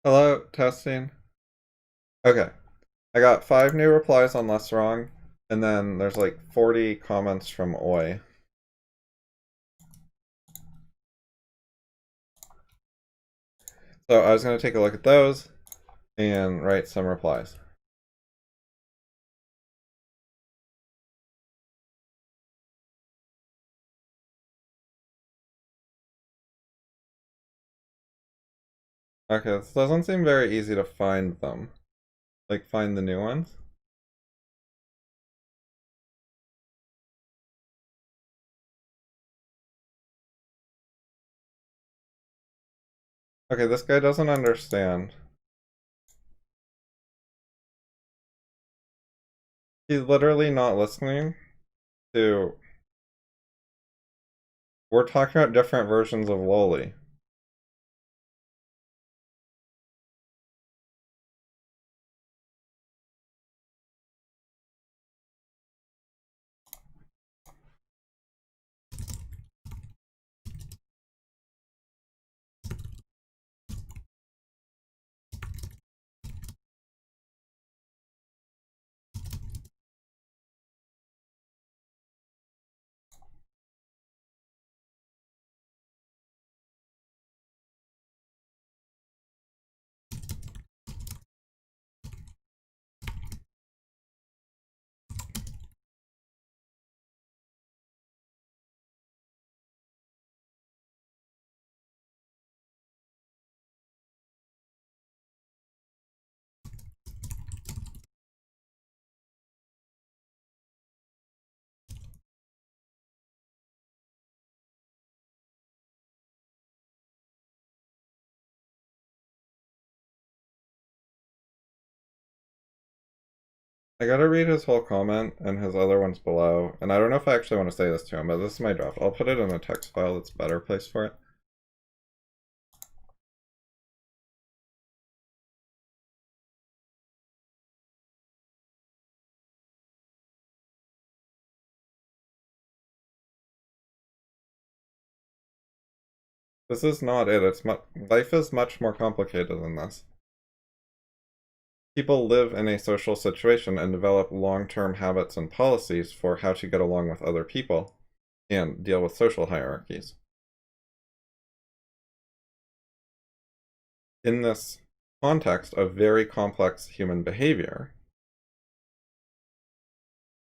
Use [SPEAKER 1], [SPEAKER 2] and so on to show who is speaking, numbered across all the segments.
[SPEAKER 1] Hello, testing. Okay, I got 5 new replies on Less Wrong, and then there's like 40 comments from Oi. So I was going to take a look at those and write some replies. Okay, this doesn't seem very easy to find them. Like, find the new ones. Okay, this guy doesn't understand. He's literally not listening to... We're talking about different versions of Loli. I gotta read his whole comment and his other ones below, and I don't know if I actually want to say this to him, but this is my draft. I'll put it in a text file that's a better place for it. This is not it. Life is much more complicated than this. People live in a social situation and develop long-term habits and policies for how to get along with other people and deal with social hierarchies. In this context of very complex human behavior,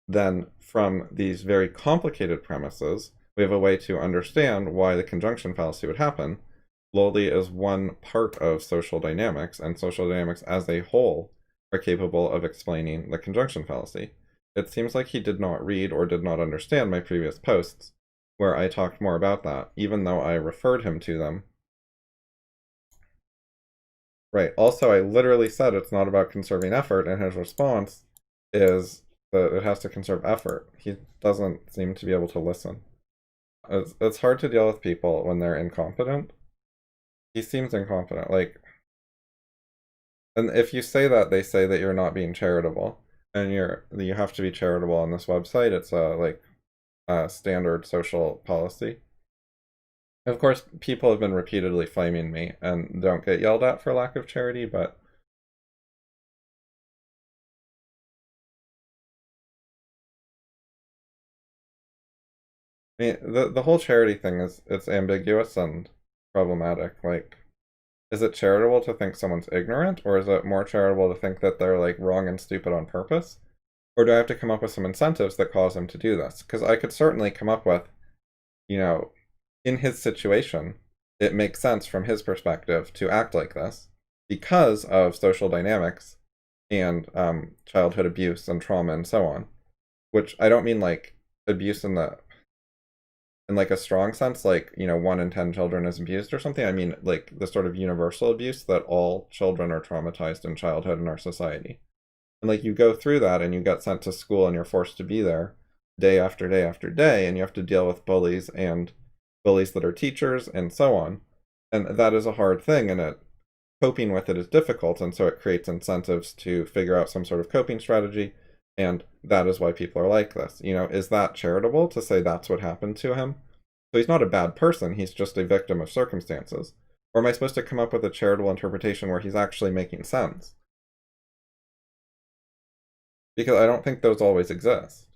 [SPEAKER 1] then from these very complicated premises, we have a way to understand why the conjunction fallacy would happen. Lowly is one part of social dynamics, and social dynamics as a whole are capable of explaining the conjunction fallacy. It seems like he did not read or did not understand my previous posts, where I talked more about that, even though I referred him to them. Right, also I literally said it's not about conserving effort, and his response is that it has to conserve effort. He doesn't seem to be able to listen. It's hard to deal with people when they're incompetent. He seems incompetent, like, and if you say that, they say that you're not being charitable, and you have to be charitable on this website. It's a standard social policy. Of course, people have been repeatedly flaming me and don't get yelled at for lack of charity, but I mean, the whole charity thing it's ambiguous and problematic. Like, is it charitable to think someone's ignorant, or is it more charitable to think that they're like wrong and stupid on purpose? Or do I have to come up with some incentives that cause him to do this? Because I could certainly come up with, you know, in his situation, it makes sense from his perspective to act like this because of social dynamics and childhood abuse and trauma and so on. Which I don't mean like abuse in like a strong sense, like 1 in 10 children is abused or something. I mean like the sort of universal abuse that all children are traumatized in childhood in our society. And like you go through that and you get sent to school and you're forced to be there day after day after day, and you have to deal with bullies and bullies that are teachers and so on. And that is a hard thing, and coping with it is difficult, and so it creates incentives to figure out some sort of coping strategy, and that is why people are like this. Is that charitable to say that's what happened to him? So he's not a bad person, he's just a victim of circumstances. Or am I supposed to come up with a charitable interpretation where he's actually making sense? Because I don't think those always exist.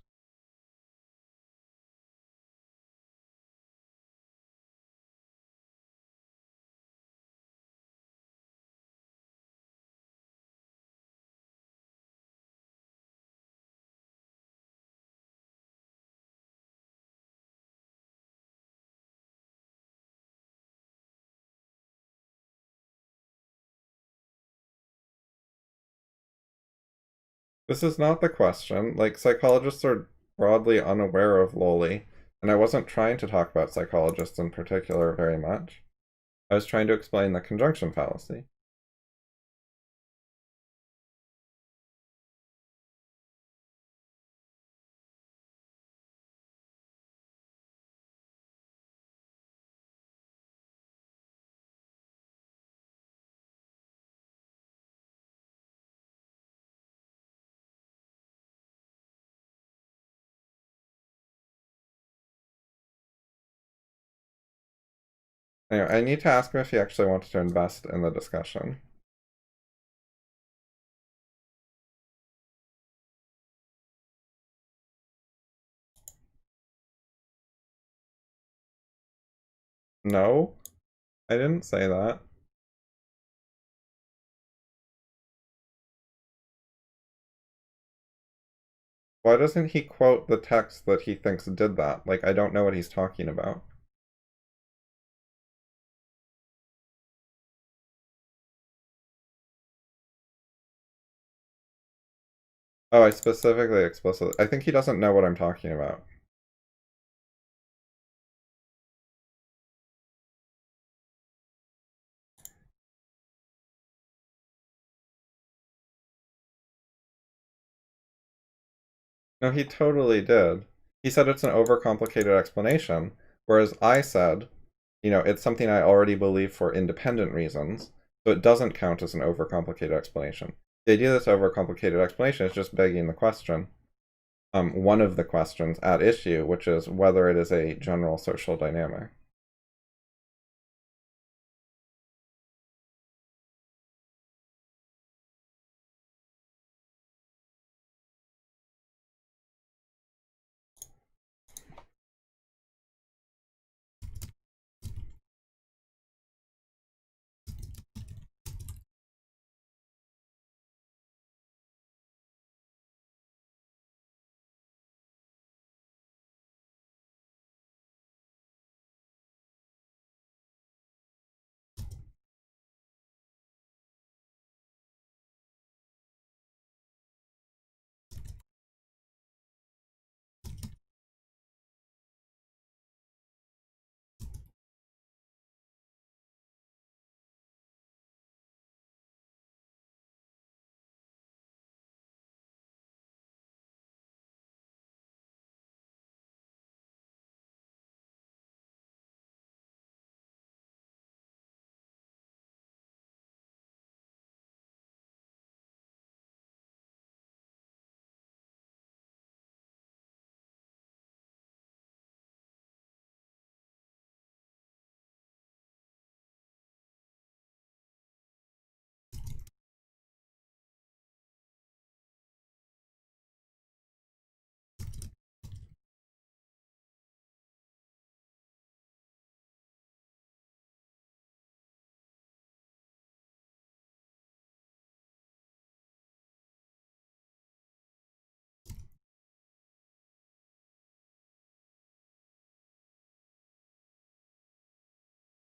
[SPEAKER 1] This is not the question. Like, psychologists are broadly unaware of loli, and I wasn't trying to talk about psychologists in particular very much. I was trying to explain the conjunction fallacy. Anyway, I need to ask him if he actually wants to invest in the discussion. No, I didn't say that. Why doesn't he quote the text that he thinks did that? Like, I don't know what he's talking about. Oh, I specifically, explicitly. I think he doesn't know what I'm talking about. No, he totally did. He said it's an overcomplicated explanation, whereas I said, it's something I already believe for independent reasons, so it doesn't count as an overcomplicated explanation. The idea that's overcomplicated explanation is just begging the question, one of the questions at issue, which is whether it is a general social dynamic.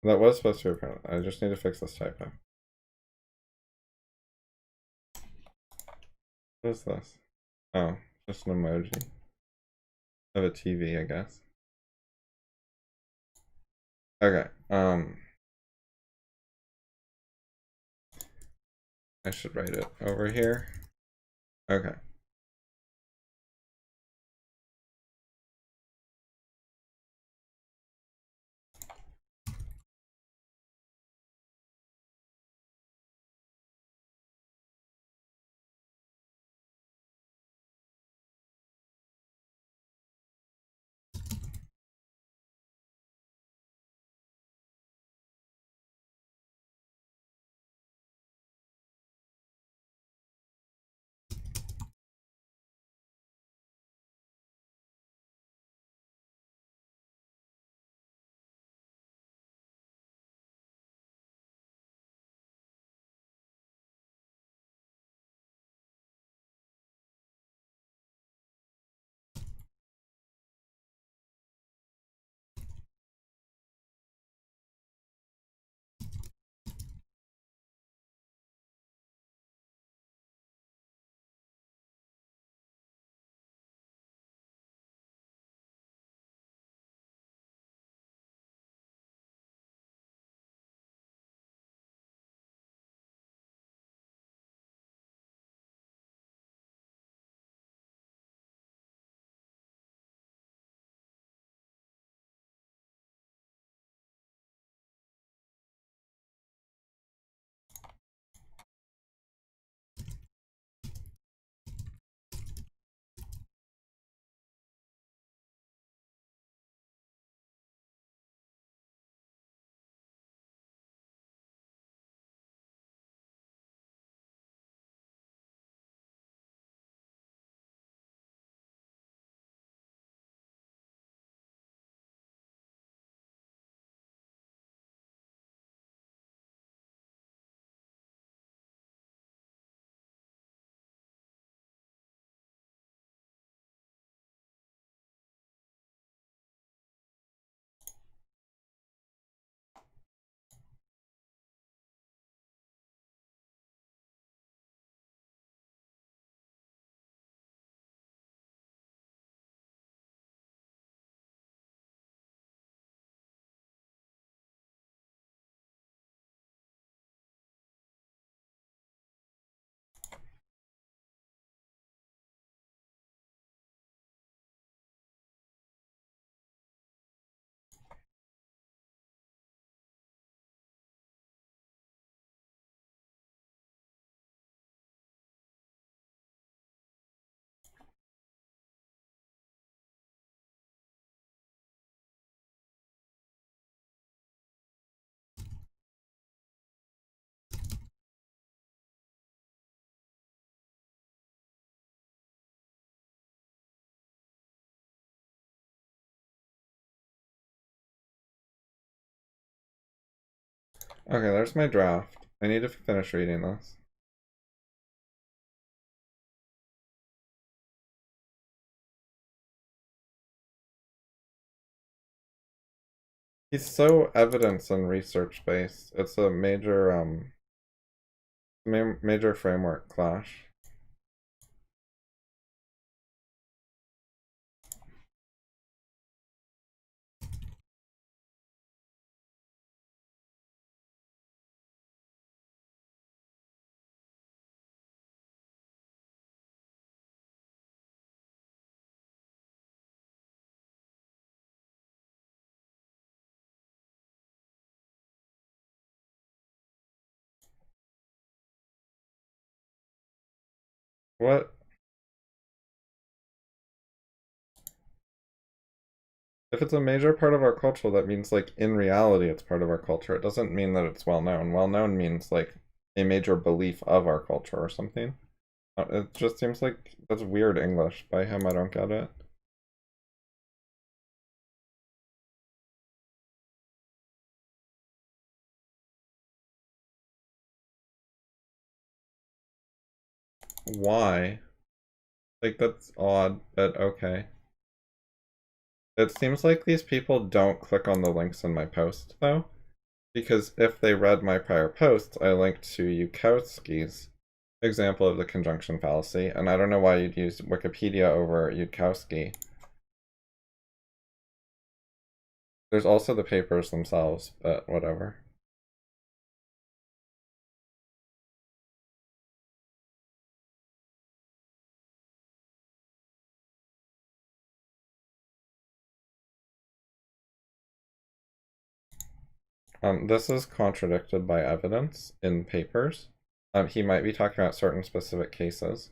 [SPEAKER 1] That was supposed to be apparent. I just need to fix this typo. What is this? Oh, just an emoji of a TV, I guess. Okay, I should write it over here. Okay. Okay, there's my draft. I need to finish reading this. He's so evidence and research based. It's a major framework clash. What? If it's a major part of our culture, that means like in reality it's part of our culture. It doesn't mean that it's well known. Well known means like a major belief of our culture or something. It just seems like that's weird English by him. I don't get it. Why? Like that's odd, but okay. It seems like these people don't click on the links in my post though, because if they read my prior posts, I linked to Yudkowsky's example of the conjunction fallacy, and I don't know why you'd use Wikipedia over Yudkowsky. There's also the papers themselves, but whatever. This is contradicted by evidence in papers. He might be talking about certain specific cases,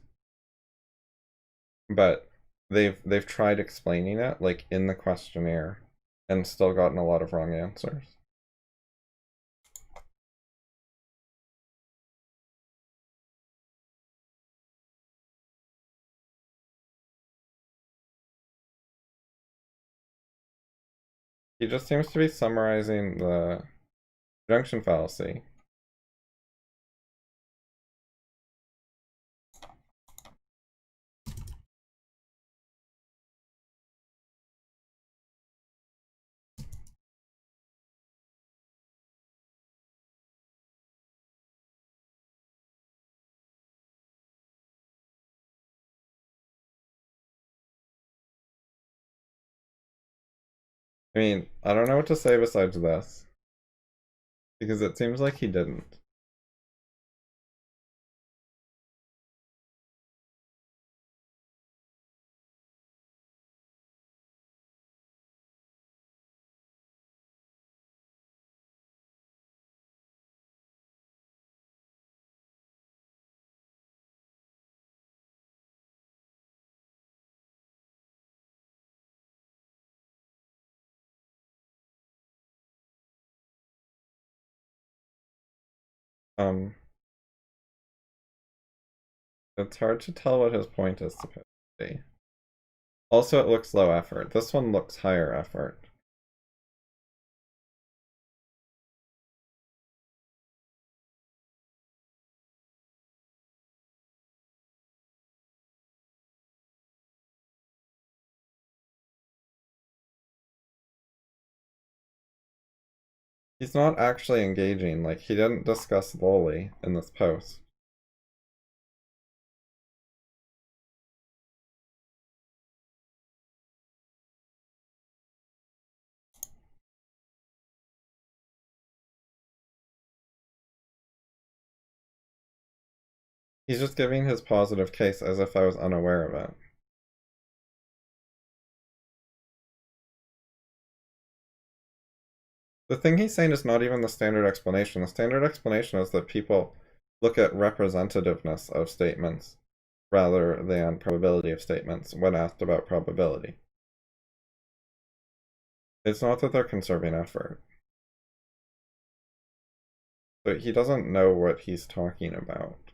[SPEAKER 1] but they've tried explaining it like in the questionnaire and still gotten a lot of wrong answers. He just seems to be summarizing the junction fallacy. I mean, I don't know what to say besides this, because it seems like he didn't. Um, it's hard to tell what his point is supposed to be. Also, it looks low effort. This one looks higher effort. He's not actually engaging, like, he didn't discuss Loli in this post. He's just giving his positive case as if I was unaware of it. The thing he's saying is not even the standard explanation. The standard explanation is that people look at representativeness of statements rather than probability of statements when asked about probability. It's not that they're conserving effort. But he doesn't know what he's talking about.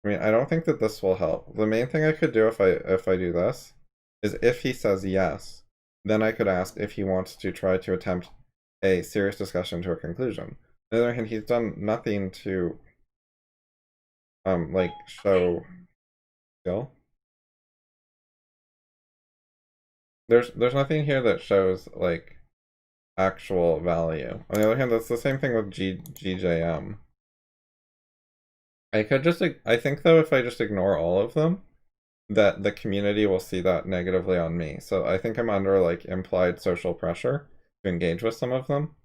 [SPEAKER 1] I mean, I don't think that this will help. The main thing I could do if I do this is if he says yes, then I could ask if he wants to try to attempt a serious discussion to a conclusion. On the other hand, he's done nothing to like show skill. There's nothing here that shows like actual value. On the other hand, that's the same thing with GJM. I think though, if I just ignore all of them, that the community will see that negatively on me. So I think I'm under like implied social pressure to engage with some of them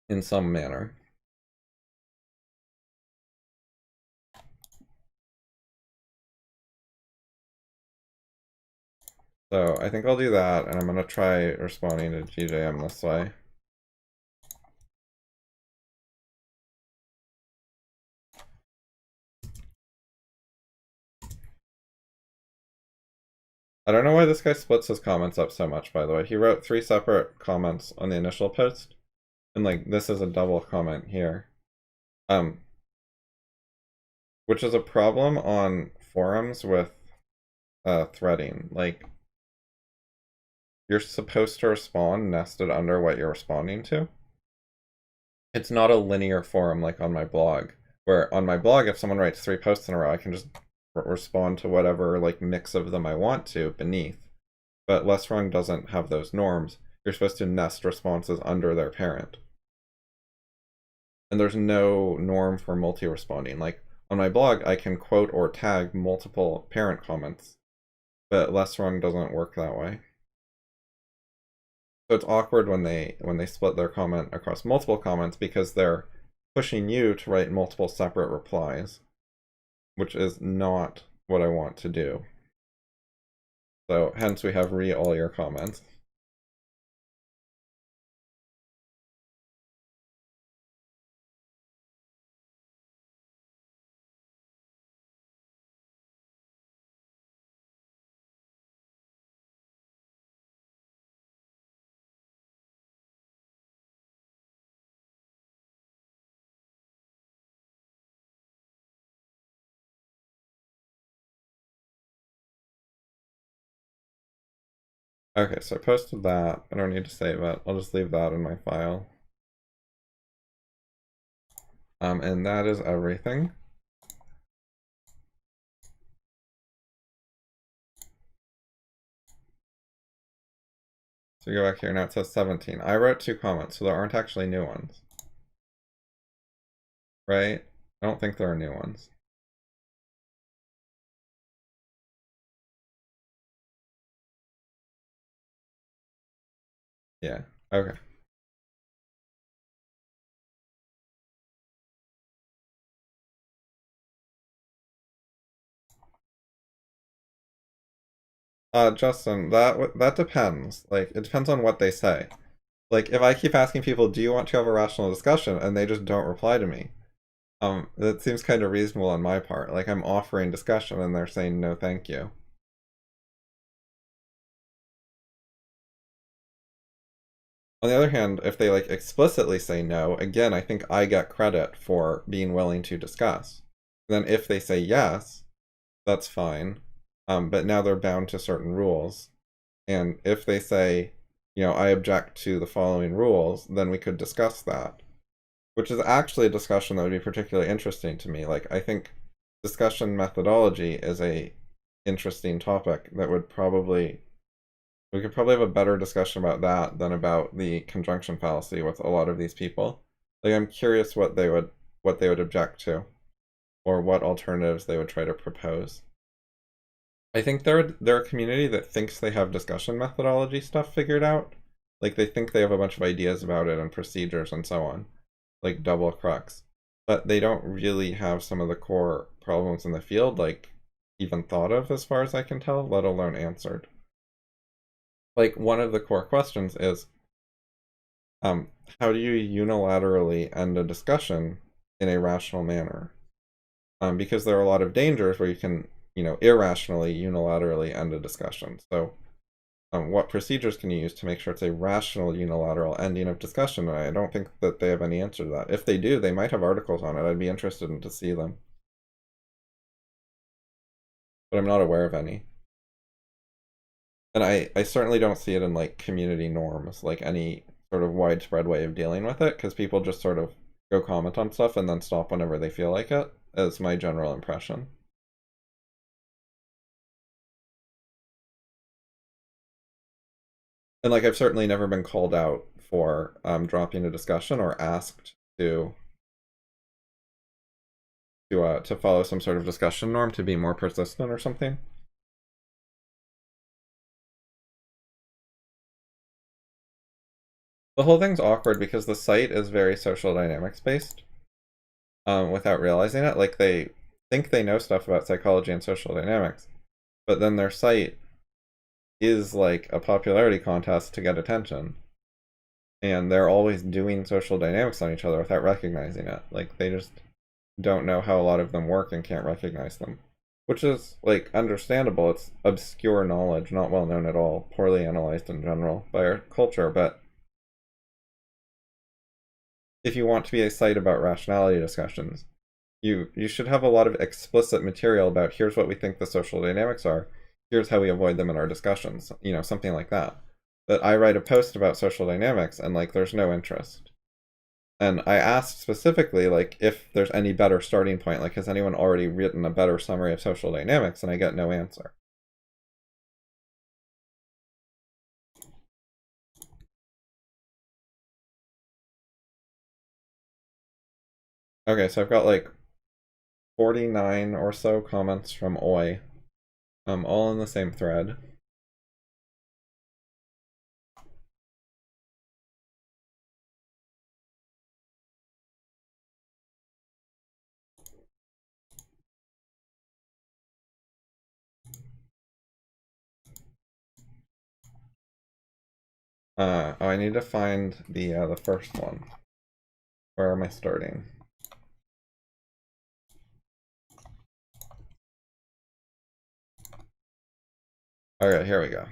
[SPEAKER 1] in some manner. So I think I'll do that, and I'm gonna try responding to GJM this way. I don't know why this guy splits his comments up so much, by the way. He wrote 3 separate comments on the initial post, and like this is a double comment here. Which is a problem on forums with threading. Like, you're supposed to respond nested under what you're responding to. It's not a linear forum like on my blog, where on my blog, if someone writes 3 posts in a row, I can just respond to whatever like mix of them I want to beneath. But Less Wrong doesn't have those norms. You're supposed to nest responses under their parent. And there's no norm for multi-responding. Like on my blog, I can quote or tag multiple parent comments, but Less Wrong doesn't work that way. So it's awkward when they split their comment across multiple comments because they're pushing you to write multiple separate replies, which is not what I want to do. So hence we have all your comments. Okay, so I posted that. I don't need to save it. I'll just leave that in my file. And that is everything. So we go back here, now it says 17. I wrote 2 comments, so there aren't actually new ones. Right? I don't think there are new ones. Yeah, okay. Justin, that depends. Like, it depends on what they say. Like, if I keep asking people, do you want to have a rational discussion, and they just don't reply to me, that seems kind of reasonable on my part. Like, I'm offering discussion, and they're saying no thank you. On the other hand, if they like explicitly say no, again, I think I get credit for being willing to discuss. Then if they say yes, that's fine. But now they're bound to certain rules. And if they say, you know, I object to the following rules, then we could discuss that. Which is actually a discussion that would be particularly interesting to me. Like, I think discussion methodology is a interesting topic that would probably, we could probably have a better discussion about that than about the conjunction fallacy with a lot of these people. Like, I'm curious what they would object to, or what alternatives they would try to propose. I think they're a community that thinks they have discussion methodology stuff figured out. Like, they think they have a bunch of ideas about it and procedures and so on, like double crux. But they don't really have some of the core problems in the field, like, even thought of as far as I can tell, let alone answered. Like, one of the core questions is, how do you unilaterally end a discussion in a rational manner? Because there are a lot of dangers where you can, you know, irrationally, unilaterally end a discussion. So what procedures can you use to make sure it's a rational unilateral ending of discussion? And I don't think that they have any answer to that. If they do, they might have articles on it. I'd be interested in to see them. But I'm not aware of any. And I certainly don't see it in like community norms, like any sort of widespread way of dealing with it, because people just sort of go comment on stuff and then stop whenever they feel like it, is my general impression. And like I've certainly never been called out for dropping a discussion or asked to follow some sort of discussion norm to be more persistent or something. The whole thing's awkward because the site is very social dynamics based, without realizing it. Like they think they know stuff about psychology and social dynamics, but then their site is like a popularity contest to get attention. And they're always doing social dynamics on each other without recognizing it. Like they just don't know how a lot of them work and can't recognize them. Which is like understandable. It's obscure knowledge, not well known at all, poorly analyzed in general by our culture, but if you want to be a site about rationality discussions, you should have a lot of explicit material about here's what we think the social dynamics are, here's how we avoid them in our discussions, something like that. But I write a post about social dynamics and like there's no interest. And I asked specifically like if there's any better starting point, like has anyone already written a better summary of social dynamics, and I get no answer. Okay, so I've got like 49 or so comments from Oi, all in the same thread. Oh, I need to find the first one. Where am I starting? Okay, here we go.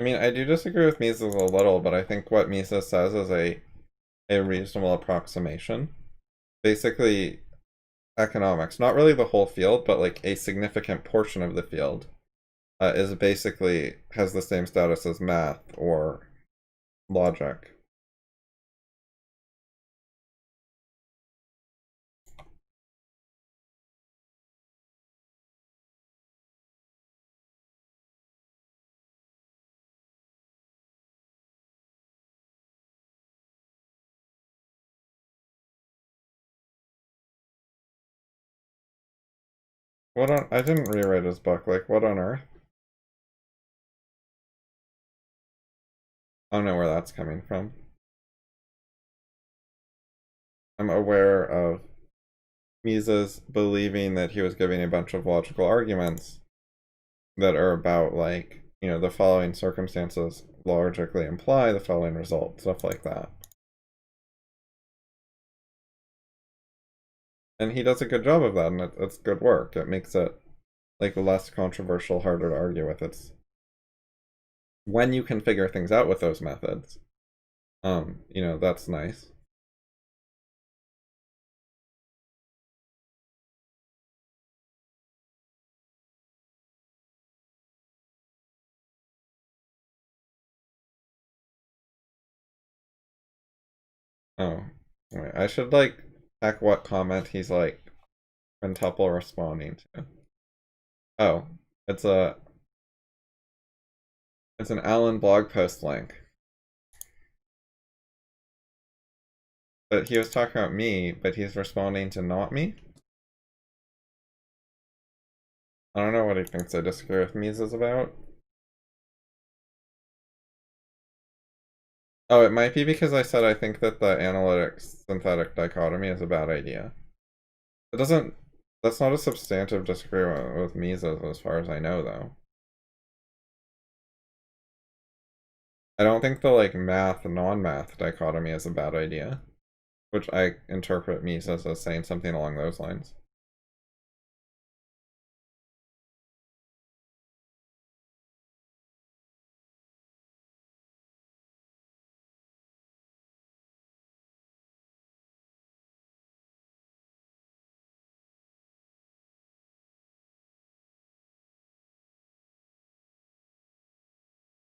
[SPEAKER 1] I mean, I do disagree with Mises a little, but I think what Mises says is a reasonable approximation. Basically, economics, not really the whole field, but like a significant portion of the field, is basically has the same status as math or logic. What on? I didn't rewrite his book. Like, what on earth? I don't know where that's coming from. I'm aware of Mises believing that he was giving a bunch of logical arguments that are about like, the following circumstances logically imply the following result, stuff like that. And he does a good job of that, and it's good work. It makes it like less controversial, harder to argue with. It's when you can figure things out with those methods. That's nice. Oh, wait, I should like check what comment he's like quintuple responding to. Oh, it's a it's an Alan blog post link. But he was talking about me, but he's responding to not me. I don't know what he thinks I disagree with Mises about. Oh, it might be because I said I think that the analytic synthetic dichotomy is a bad idea. It doesn't. That's not a substantive disagreement with Mises as far as I know, though. I don't think the like math and non-math dichotomy is a bad idea, which I interpret Mises as saying something along those lines.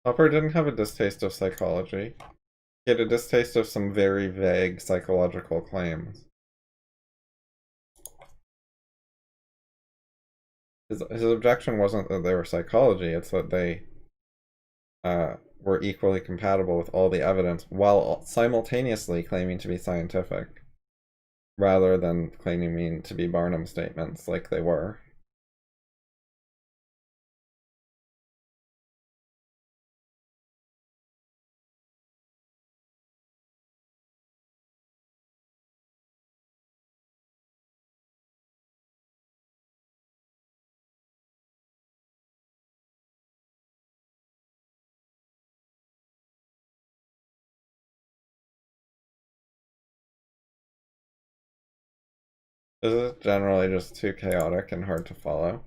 [SPEAKER 1] Popper didn't have a distaste of psychology. He had a distaste of some very vague psychological claims. His objection wasn't that they were psychology, it's that they were equally compatible with all the evidence while simultaneously claiming to be scientific, rather than claiming to be Barnum statements like they were. This is generally just too chaotic and hard to follow.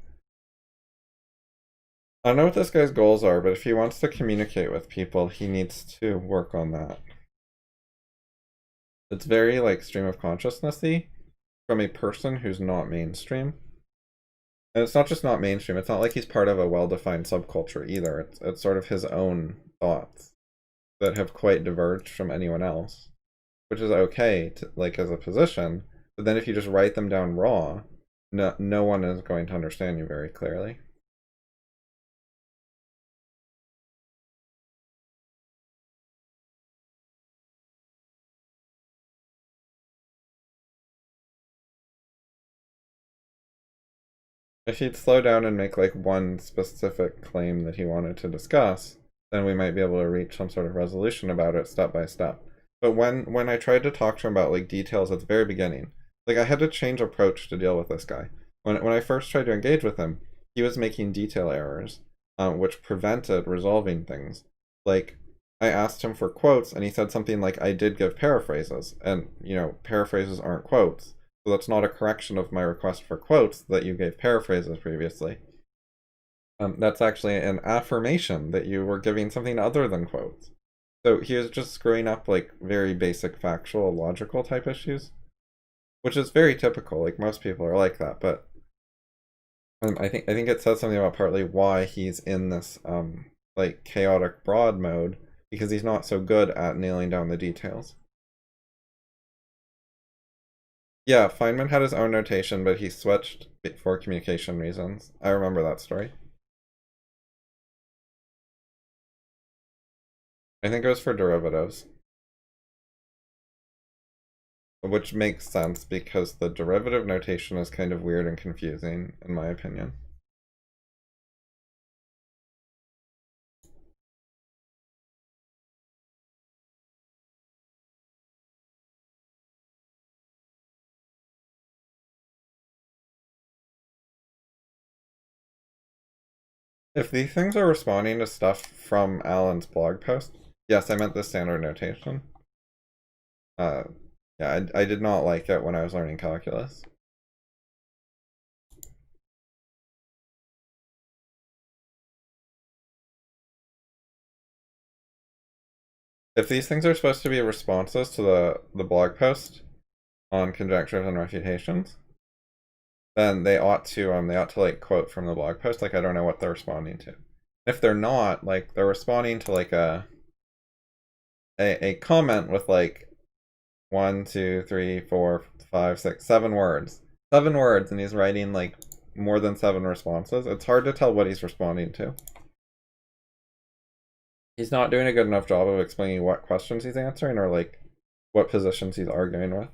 [SPEAKER 1] I don't know what this guy's goals are, but if he wants to communicate with people, he needs to work on that. It's very like stream of consciousness-y from a person who's not mainstream. And it's not just not mainstream, it's not like he's part of a well-defined subculture either. It's sort of his own thoughts that have quite diverged from anyone else, which is okay to, like as a position, but then if you just write them down raw, no one is going to understand you very clearly. If he'd slow down and make like one specific claim that he wanted to discuss, then we might be able to reach some sort of resolution about it step by step. But when I tried to talk to him about like details at the very beginning, like I had to change approach to deal with this guy. When I first tried to engage with him, he was making detail errors, which prevented resolving things. Like I asked him for quotes, and he said something like, "I did give paraphrases," and paraphrases aren't quotes. So that's not a correction of my request for quotes that you gave paraphrases previously. That's actually an affirmation that you were giving something other than quotes. So he was just screwing up like very basic factual, logical type issues, which is very typical. Like most people are like that, but I think it says something about partly why he's in this like chaotic broad mode, because he's not so good at nailing down the details. Yeah, Feynman had his own notation, but he switched for communication reasons. I remember that story. I think it was for derivatives, which makes sense because the derivative notation is kind of weird and confusing, in my opinion. If these things are responding to stuff from Alan's blog post, yes, I meant the standard notation. Uh, yeah, I did not like it when I was learning calculus. If these things are supposed to be responses to the blog post on conjectures and refutations, then they ought to like quote from the blog post. Like I don't know what they're responding to. If they're not, like they're responding to like a comment with like 1, 2, 3, 4, 5, 6, 7 words. 7 words, and he's writing like more than 7 responses. It's hard to tell what he's responding to. He's not doing a good enough job of explaining what questions he's answering or like what positions he's arguing with.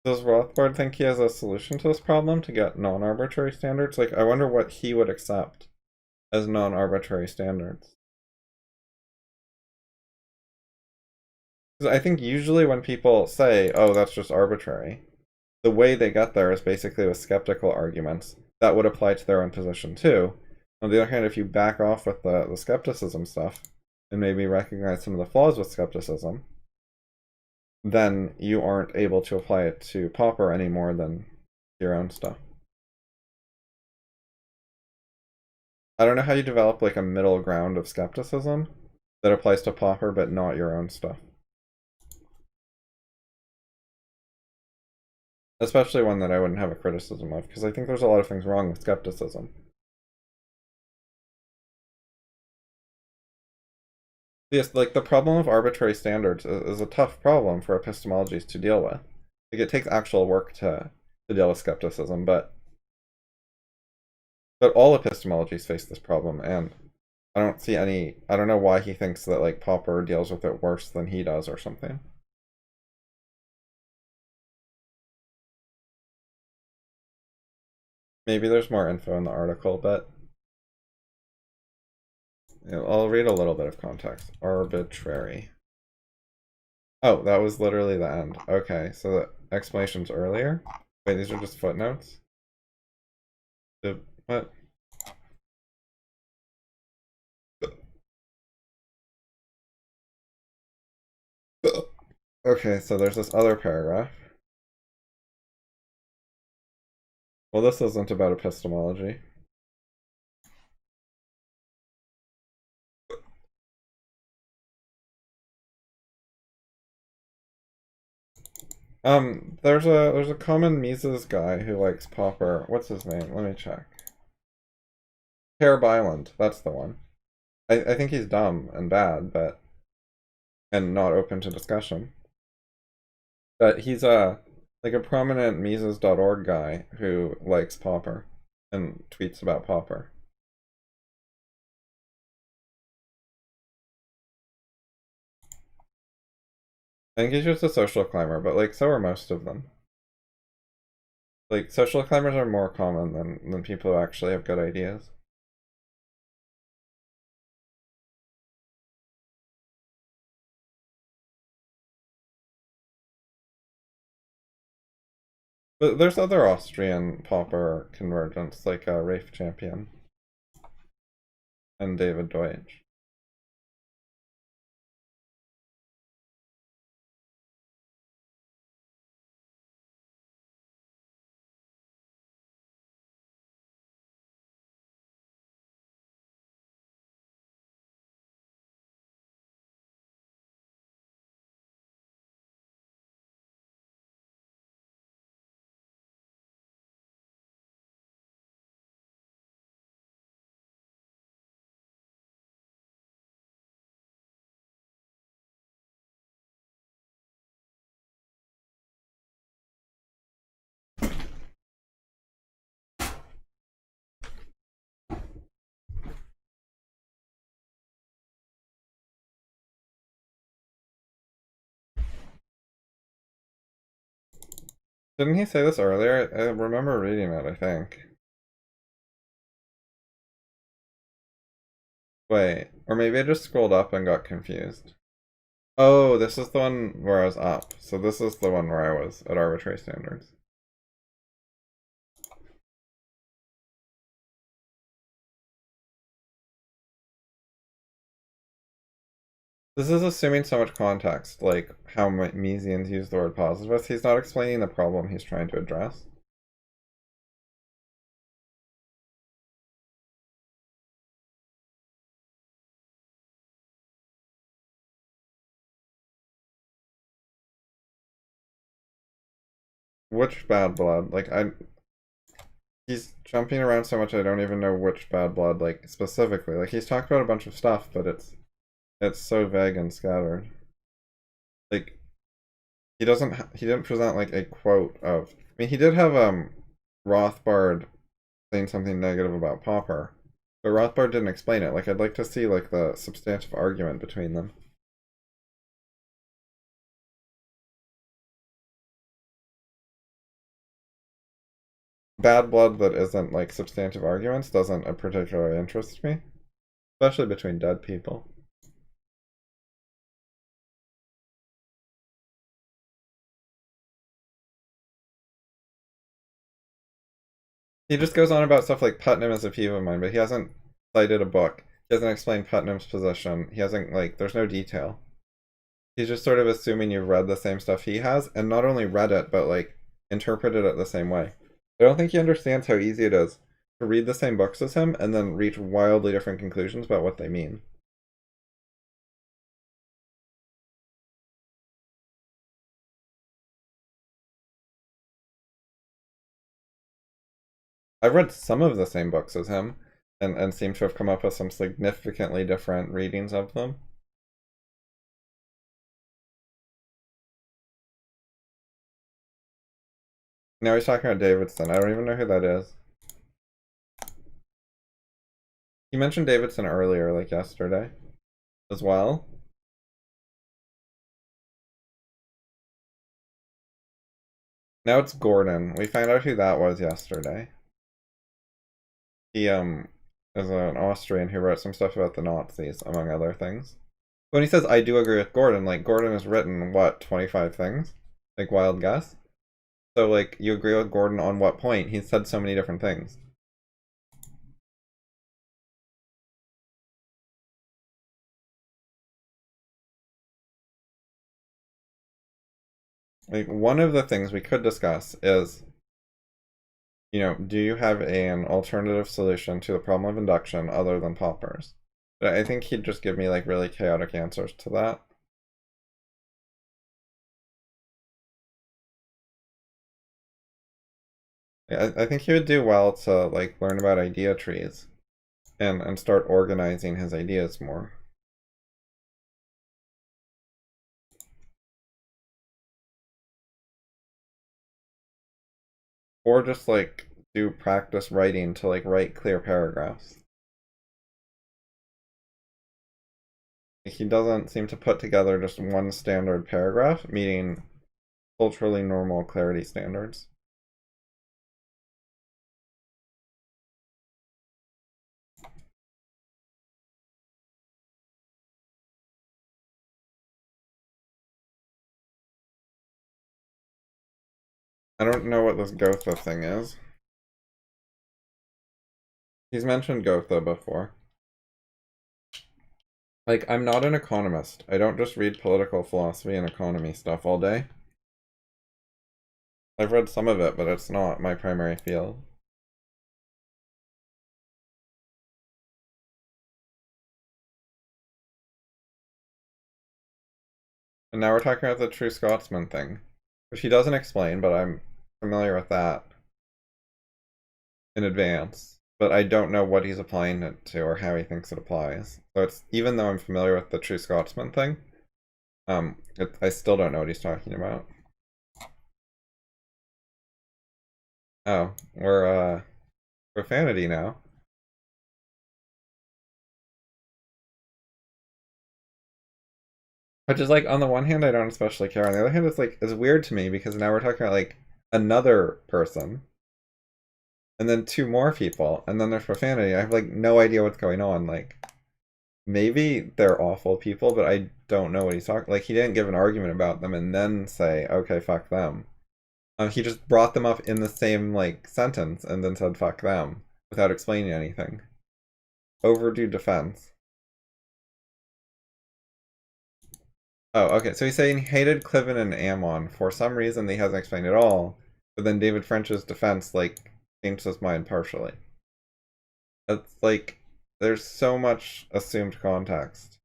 [SPEAKER 1] Does Rothbard think he has a solution to this problem to get non-arbitrary standards? Like, I wonder what he would accept as non-arbitrary standards. Because I think usually when people say, oh, that's just arbitrary, the way they get there is basically with skeptical arguments that would apply to their own position too. On the other hand, if you back off with the skepticism stuff and maybe recognize some of the flaws with skepticism, then you aren't able to apply it to Popper any more than your own stuff. I don't know how you develop like a middle ground of skepticism that applies to Popper but not your own stuff. Especially one that I wouldn't have a criticism of, because I think there's a lot of things wrong with skepticism. Yes, like the problem of arbitrary standards is a tough problem for epistemologies to deal with. Like it takes actual work to deal with skepticism, but all epistemologies face this problem, and I don't see any. I don't know why he thinks that like Popper deals with it worse than he does or something. Maybe there's more info in the article, but I'll read a little bit of context. Arbitrary. Oh, that was literally the end. Okay, so the explanation's earlier? Wait, these are just footnotes? What? Okay, so there's this other paragraph. Well, this isn't about epistemology. There's a common Mises guy who likes Popper. What's his name? Let me check. Herb Island, that's the one. I think he's dumb and bad, but and not open to discussion. But he's like a prominent Mises.org guy who likes Popper and tweets about Popper. I think he's just a social climber, but like so are most of them. Like social climbers are more common than people who actually have good ideas. But there's other Austrian Popper convergents like Rafe Champion and David Deutsch. Didn't he say this earlier? I remember reading it, I think. Wait, or maybe I just scrolled up and got confused. Oh, this is the one where I was up. So this is the one where I was at arbitrary standards. This is assuming so much context, like how Misesians use the word positivist. He's not explaining the problem he's trying to address. Which bad blood? Like he's jumping around so much I don't even know which bad blood, like specifically. Like he's talked about a bunch of stuff, but it's so vague and scattered. Like he didn't present like a quote of. I mean, he did have Rothbard saying something negative about Popper, but Rothbard didn't explain it. Like I'd like to see like the substantive argument between them. bad blood that isn't like substantive arguments doesn't particularly interest me, especially between dead people. He just goes on about stuff like Putnam is a peeve of mine, but he hasn't cited a book. He hasn't explained Putnam's position. He hasn't, like, there's no detail. He's just sort of assuming you've read the same stuff he has, and not only read it, but, like, interpreted it the same way. I don't think he understands how easy it is to read the same books as him and then reach wildly different conclusions about what they mean. I've read some of the same books as him, and seem to have come up with some significantly different readings of them. Now he's talking about Davidson. I don't even know who that is. He mentioned Davidson earlier, like yesterday, as well. Now it's Gordon. We found out who that was yesterday. He is an Austrian who wrote some stuff about the Nazis, among other things. When he says I do agree with Gordon, like Gordon has written what, 25 things? Like wild guess? So like you agree with Gordon on what point? He's said so many different things. Like one of the things we could discuss is, you know, do you have an alternative solution to the problem of induction other than poppers? But I think he'd just give me like really chaotic answers to that. Yeah, I think he would do well to like learn about idea trees and start organizing his ideas more. Or just like do practice writing to like write clear paragraphs. He doesn't seem to put together just one standard paragraph, meeting culturally normal clarity standards. I don't know what this Gotha thing is. He's mentioned Gotha before. Like, I'm not an economist. I don't just read political philosophy and economy stuff all day. I've read some of it, but it's not my primary field. And now we're talking about the True Scotsman thing, which he doesn't explain, but I'm familiar with that in advance. But I don't know what he's applying it to or how he thinks it applies. So it's, even though I'm familiar with the True Scotsman thing, I still don't know what he's talking about. Oh, we're profanity now. Which is like, on the one hand, I don't especially care. On the other hand, it's like, it's weird to me because now we're talking about like another person, and then two more people, and then there's profanity. I have like no idea what's going on. Like, maybe they're awful people, but I don't know what he's talking. Like, he didn't give an argument about them and then say, okay, fuck them. He just brought them up in the same like sentence and then said fuck them without explaining anything. Overdue defense. Oh, okay. So he's saying he hated Cliven and Ammon for some reason that he hasn't explained at all. But then David French's defense like changed his mind partially. It's like there's so much assumed context.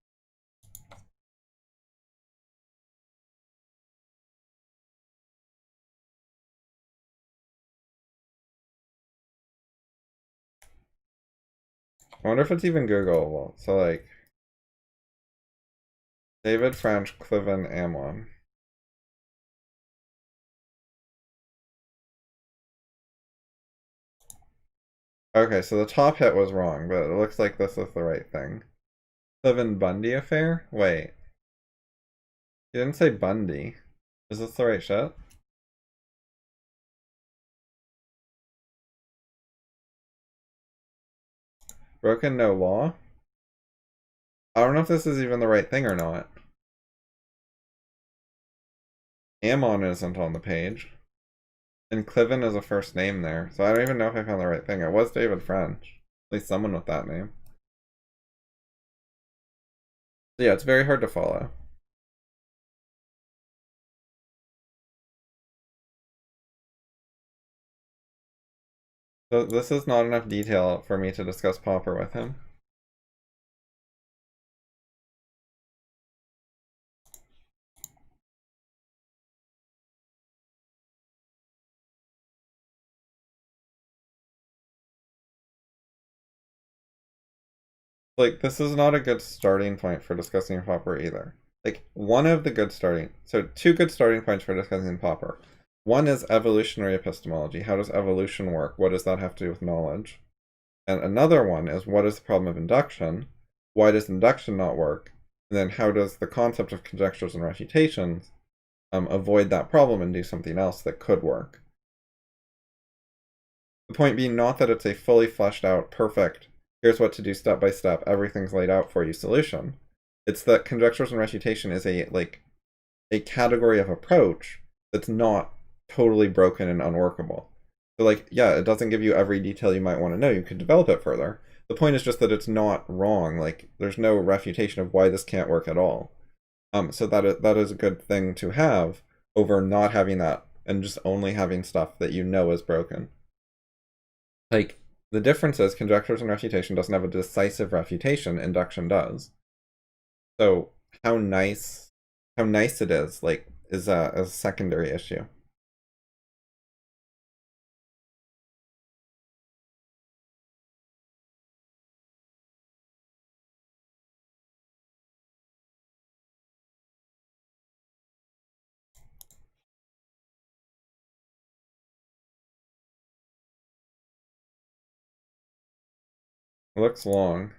[SPEAKER 1] I wonder if it's even Googleable. So like David French, Cliven, Ammon. Okay, so the top hit was wrong, but it looks like this is the right thing. Cliven Bundy affair? Wait. He didn't say Bundy. Is this the right shit? Broken no law? I don't know if this is even the right thing or not. Ammon isn't on the page. And Cliven is a first name there, so I don't even know if I found the right thing. It was David French. At least someone with that name. So yeah, it's very hard to follow. So this is not enough detail for me to discuss Popper with him. Like, this is not a good starting point for discussing Popper either. Like, one of the good starting... So, two good starting points for discussing Popper. One is evolutionary epistemology. How does evolution work? What does that have to do with knowledge? And another one is, what is the problem of induction? Why does induction not work? And then how does the concept of conjectures and refutations avoid that problem and do something else that could work? The point being not that it's a fully fleshed out, perfect, here's what to do step by step, everything's laid out for you solution. It's that conjectures and refutation is a category of approach that's not totally broken and unworkable. So like, yeah, it doesn't give you every detail you might want to know. You could develop it further. The point is just that it's not wrong. Like, there's no refutation of why this can't work at all. So that is a good thing to have over not having that and just only having stuff that you know is broken. Like, the difference is conjectures and refutation doesn't have a decisive refutation, induction does. So how nice it is, like, is a secondary issue. It looks long.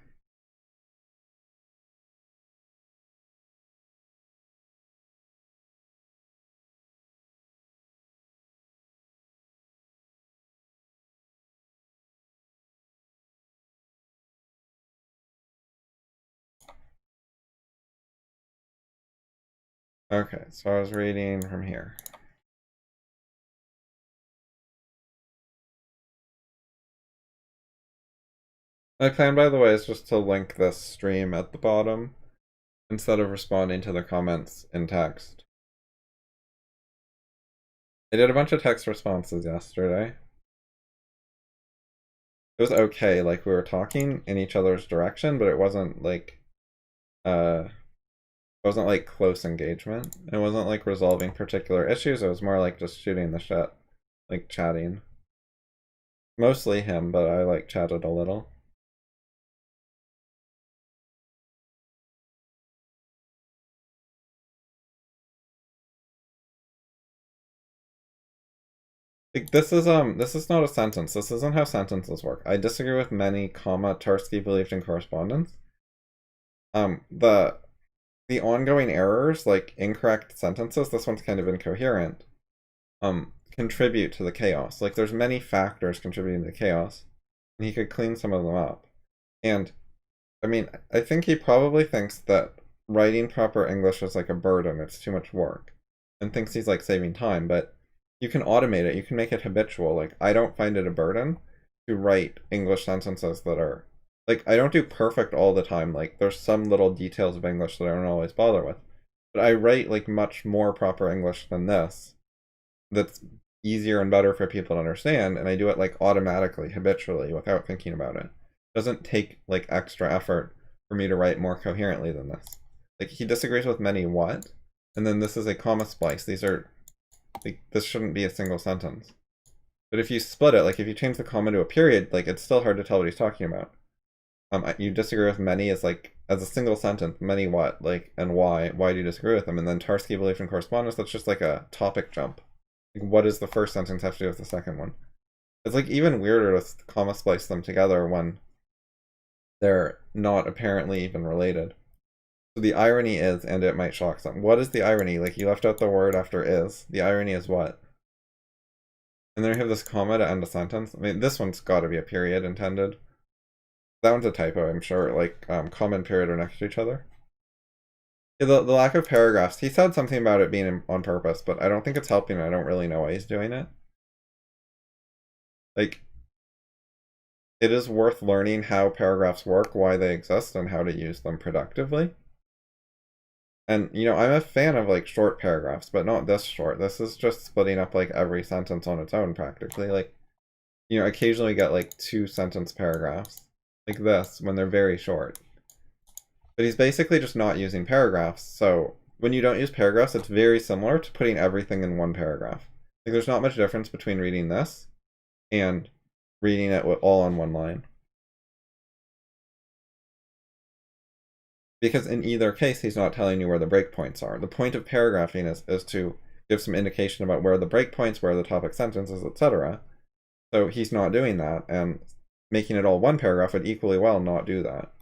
[SPEAKER 1] Okay, so I was reading from here. My plan, by the way, is just to link this stream at the bottom instead of responding to the comments in text. I did a bunch of text responses yesterday. It was okay, like we were talking in each other's direction, but it wasn't like close engagement. It wasn't like resolving particular issues. It was more like just shooting the shit, like chatting. Mostly him, but I like chatted a little. Like, this is not a sentence. This isn't how sentences work. I disagree with many, Tarski believed in correspondence. The ongoing errors, like incorrect sentences, this one's kind of incoherent, contribute to the chaos. Like, there's many factors contributing to the chaos, and he could clean some of them up. And I mean, I think he probably thinks that writing proper English is like a burden, it's too much work, and thinks he's like saving time, but you can automate it, you can make it habitual. Like, I don't find it a burden to write English sentences that are, like, I don't do perfect all the time. Like, there's some little details of English that I don't always bother with, but I write like much more proper English than this that's easier and better for people to understand, and I do it like automatically, habitually, without thinking about it. It doesn't take like extra effort for me to write more coherently than this. Like, he disagrees with many what, and then this is a comma splice. These are, like, this shouldn't be a single sentence. But if you split it, like if you change the comma to a period, like, it's still hard to tell what he's talking about. You disagree with many as like as a single sentence, many what, like, and why? Why do you disagree with them? And then Tarski belief in correspondence, that's just like a topic jump. Like, what does the first sentence have to do with the second one? It's like even weirder to comma splice them together when they're not apparently even related. So the irony is, and it might shock some. What is the irony? Like, you left out the word after is. The irony is what? And then we have this comma to end a sentence. I mean, this one's got to be a period intended. That one's a typo, I'm sure. Like, comma and period are next to each other. Yeah, the lack of paragraphs. He said something about it being on purpose, but I don't think it's helping. I don't really know why he's doing it. Like, it is worth learning how paragraphs work, why they exist, and how to use them productively. And, I'm a fan of, like, short paragraphs, but not this short. This is just splitting up, like, every sentence on its own, practically. Like, occasionally get, like, 2-sentence paragraphs, like this, when they're very short. But he's basically just not using paragraphs, so when you don't use paragraphs, it's very similar to putting everything in one paragraph. Like, there's not much difference between reading this and reading it all on one line. Because in either case, he's not telling you where the breakpoints are. The point of paragraphing is to give some indication about where the breakpoints, where the topic sentences, etc. So he's not doing that, and making it all one paragraph would equally well not do that.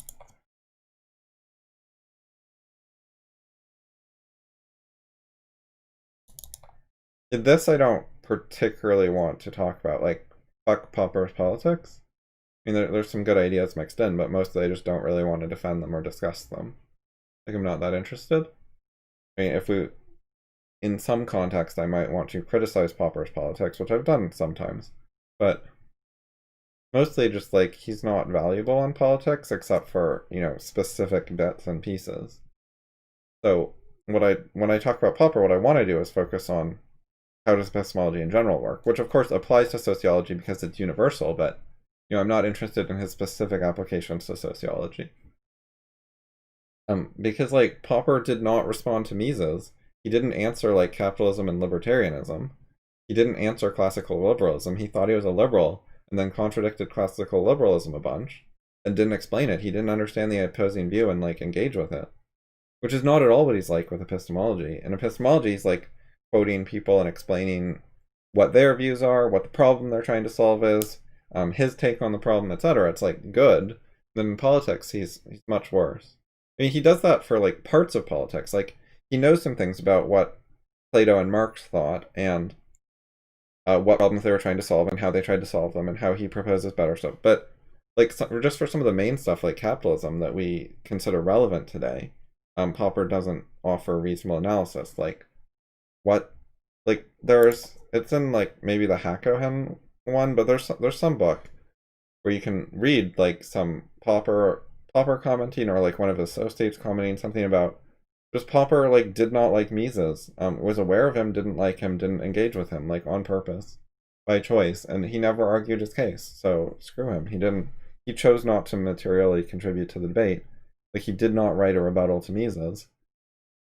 [SPEAKER 1] This I don't particularly want to talk about. Like, fuck Popper's politics. I mean, there's some good ideas mixed in, but mostly I just don't really want to defend them or discuss them. Like, I'm not that interested. I mean, in some context, I might want to criticize Popper's politics, which I've done sometimes. But mostly just, like, he's not valuable in politics except for, specific bits and pieces. So when I talk about Popper, what I want to do is focus on how does epistemology in general work, which of course applies to sociology because it's universal, but I'm not interested in his specific applications to sociology. Because like Popper did not respond to Mises. He didn't answer like capitalism and libertarianism. He didn't answer classical liberalism. He thought he was a liberal and then contradicted classical liberalism a bunch and didn't explain it. He didn't understand the opposing view and like engage with it, which is not at all what he's like with epistemology. In epistemology, he's like quoting people and explaining what their views are, what the problem they're trying to solve is, his take on the problem, etc. It's like good. Then in politics, he's much worse. I mean, he does that for like parts of politics. Like he knows some things about what Plato and Marx thought and what problems they were trying to solve and how they tried to solve them and how he proposes better stuff. But like just for some of the main stuff like capitalism that we consider relevant today, Popper doesn't offer reasonable analysis. Like what, like it's in like maybe the Hakohen one, but there's some book where you can read like some Popper commenting or like one of his associates commenting something about just Popper like did not like Mises, was aware of him, didn't like him, didn't engage with him like on purpose, by choice, and he never argued his case. So screw him. He chose not to materially contribute to the debate. Like he did not write a rebuttal to Mises,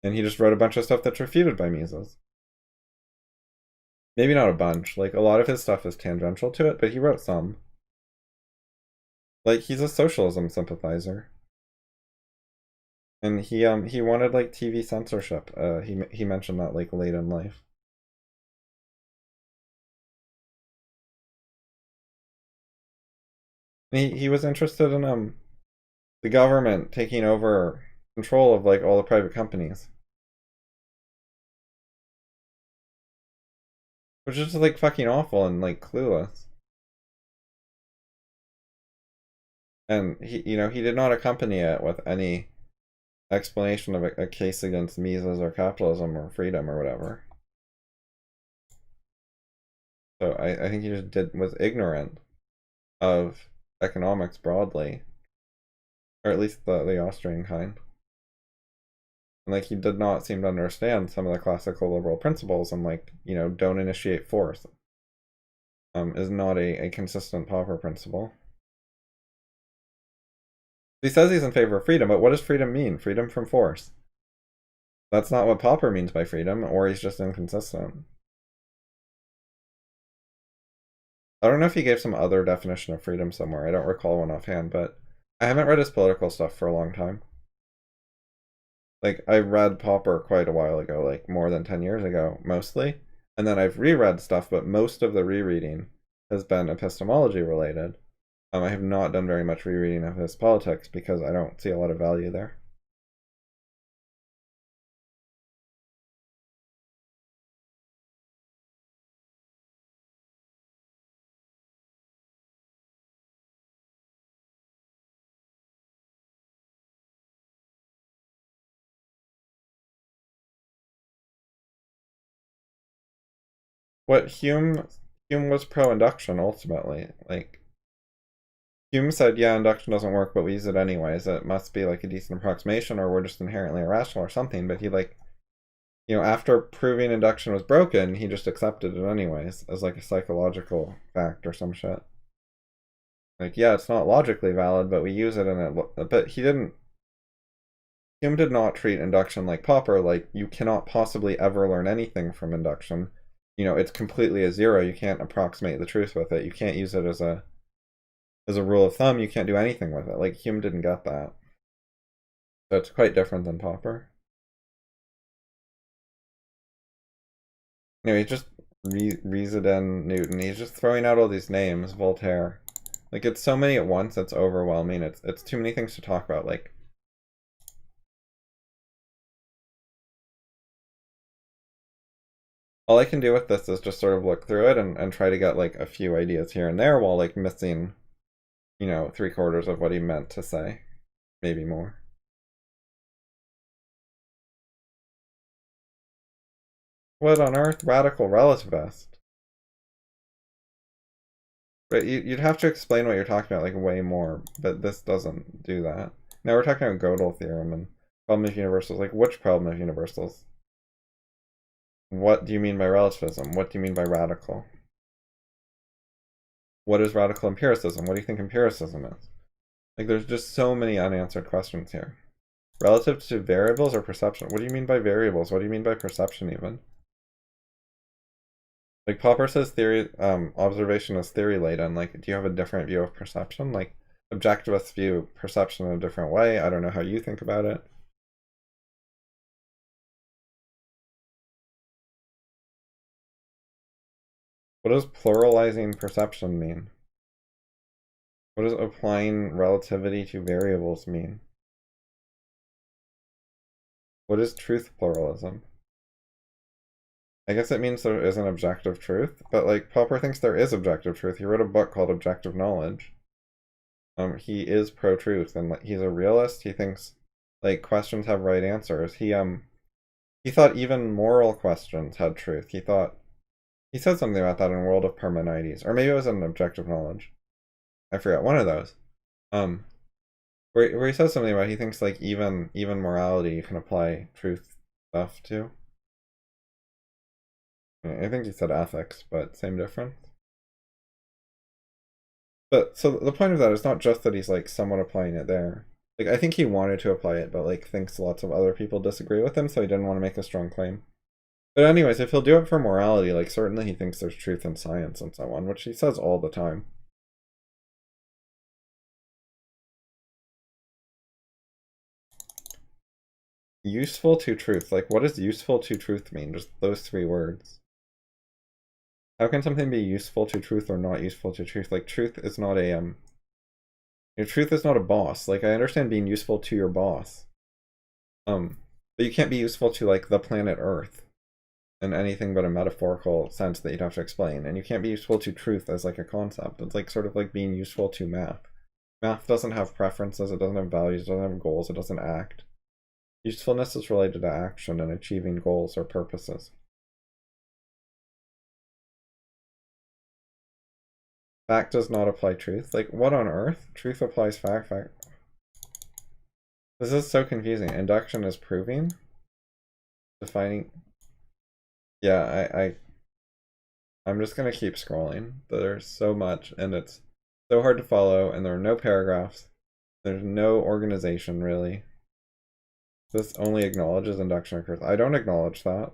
[SPEAKER 1] and he just wrote a bunch of stuff that's refuted by Mises. Maybe not a bunch. Like a lot of his stuff is tangential to it, but he wrote some. Like he's a socialism sympathizer. And he wanted like TV censorship. He mentioned that like late in life. He was interested in the government taking over control of like all the private companies. Which is just like fucking awful and like clueless. And he did not accompany it with any explanation of a case against Mises or capitalism or freedom or whatever. So I think he just was ignorant of economics broadly, or at least the Austrian kind. And like he did not seem to understand some of the classical liberal principles, and like don't initiate force is not a consistent Popper principle. He says he's in favor of freedom, but what does freedom mean? Freedom from force. That's not what Popper means by freedom, or he's just inconsistent. I don't know if he gave some other definition of freedom somewhere. I don't recall one offhand, but I haven't read his political stuff for a long time. Like, I read Popper quite a while ago, like more than 10 years ago, mostly. And then I've reread stuff, but most of the rereading has been epistemology related. I have not done very much rereading of his politics because I don't see a lot of value there. what Hume was pro-induction ultimately. Like Hume said, yeah, induction doesn't work, but we use it anyways. It must be like a decent approximation, or we're just inherently irrational or something. But he like, after proving induction was broken, he just accepted it anyways as like a psychological fact or some shit. Like, yeah, it's not logically valid, but we use it and it. But Hume did not treat induction like Popper. Like, you cannot possibly ever learn anything from induction. It's completely a zero. You can't approximate the truth with it. You can't use it as a rule of thumb. You can't do anything with it. Like, Hume didn't get that. So it's quite different than Popper. He's just Resident Newton. He's just throwing out all these names. Voltaire. Like, it's so many at once. It's overwhelming. It's too many things to talk about. Like, all I can do with this is just sort of look through it and try to get like a few ideas here and there while like missing, 3/4 of what he meant to say. Maybe more. What on earth? Radical relativist. But you'd have to explain what you're talking about like way more, but this doesn't do that. Now we're talking about Gödel theorem and problem of universals. Like, which problem of universals? What do you mean by relativism? What do you mean by radical? What is radical empiricism? What do you think empiricism is? Like, there's just so many unanswered questions here. Relative to variables or perception? What do you mean by variables? What do you mean by perception even? Like, Popper says theory, observation is theory laden. Like, do you have a different view of perception? Like, objectivists view perception in a different way. I don't know how you think about it. What does pluralizing perception mean? What does applying relativity to variables mean? What is truth pluralism? I guess it means there is an objective truth, but like Popper thinks there is objective truth. He wrote a book called Objective Knowledge. He is pro-truth and like, he's a realist. He thinks like questions have right answers. He thought even moral questions had truth. He said something about that in World of Parmenides, or maybe it was in Objective Knowledge. I forgot, one of those. Where he says something about he thinks like even morality you can apply truth stuff to. I think he said ethics, but same difference. But so the point of that is not just that he's like somewhat applying it there. Like, I think he wanted to apply it, but like thinks lots of other people disagree with him, so he didn't want to make a strong claim. But anyways, if he'll do it for morality, like certainly he thinks there's truth in science and so on, which he says all the time. Useful to truth. Like, what does useful to truth mean? Just those 3 words. How can something be useful to truth or not useful to truth? Like, truth is not a truth is not a boss. Like, I understand being useful to your boss. But you can't be useful to like the planet Earth in anything but a metaphorical sense that you'd have to explain. And you can't be useful to truth as like a concept. It's like sort of like being useful to math. Math doesn't have preferences, it doesn't have values, it doesn't have goals, it doesn't act. Usefulness is related to action and achieving goals or purposes. Fact does not apply truth. Like, what on earth? Truth applies fact. This is so confusing. Induction is proving? Defining? Yeah, I'm just gonna keep scrolling. There's so much, and it's so hard to follow, and there are no paragraphs. There's no organization, really. This only acknowledges induction occurs. I don't acknowledge that.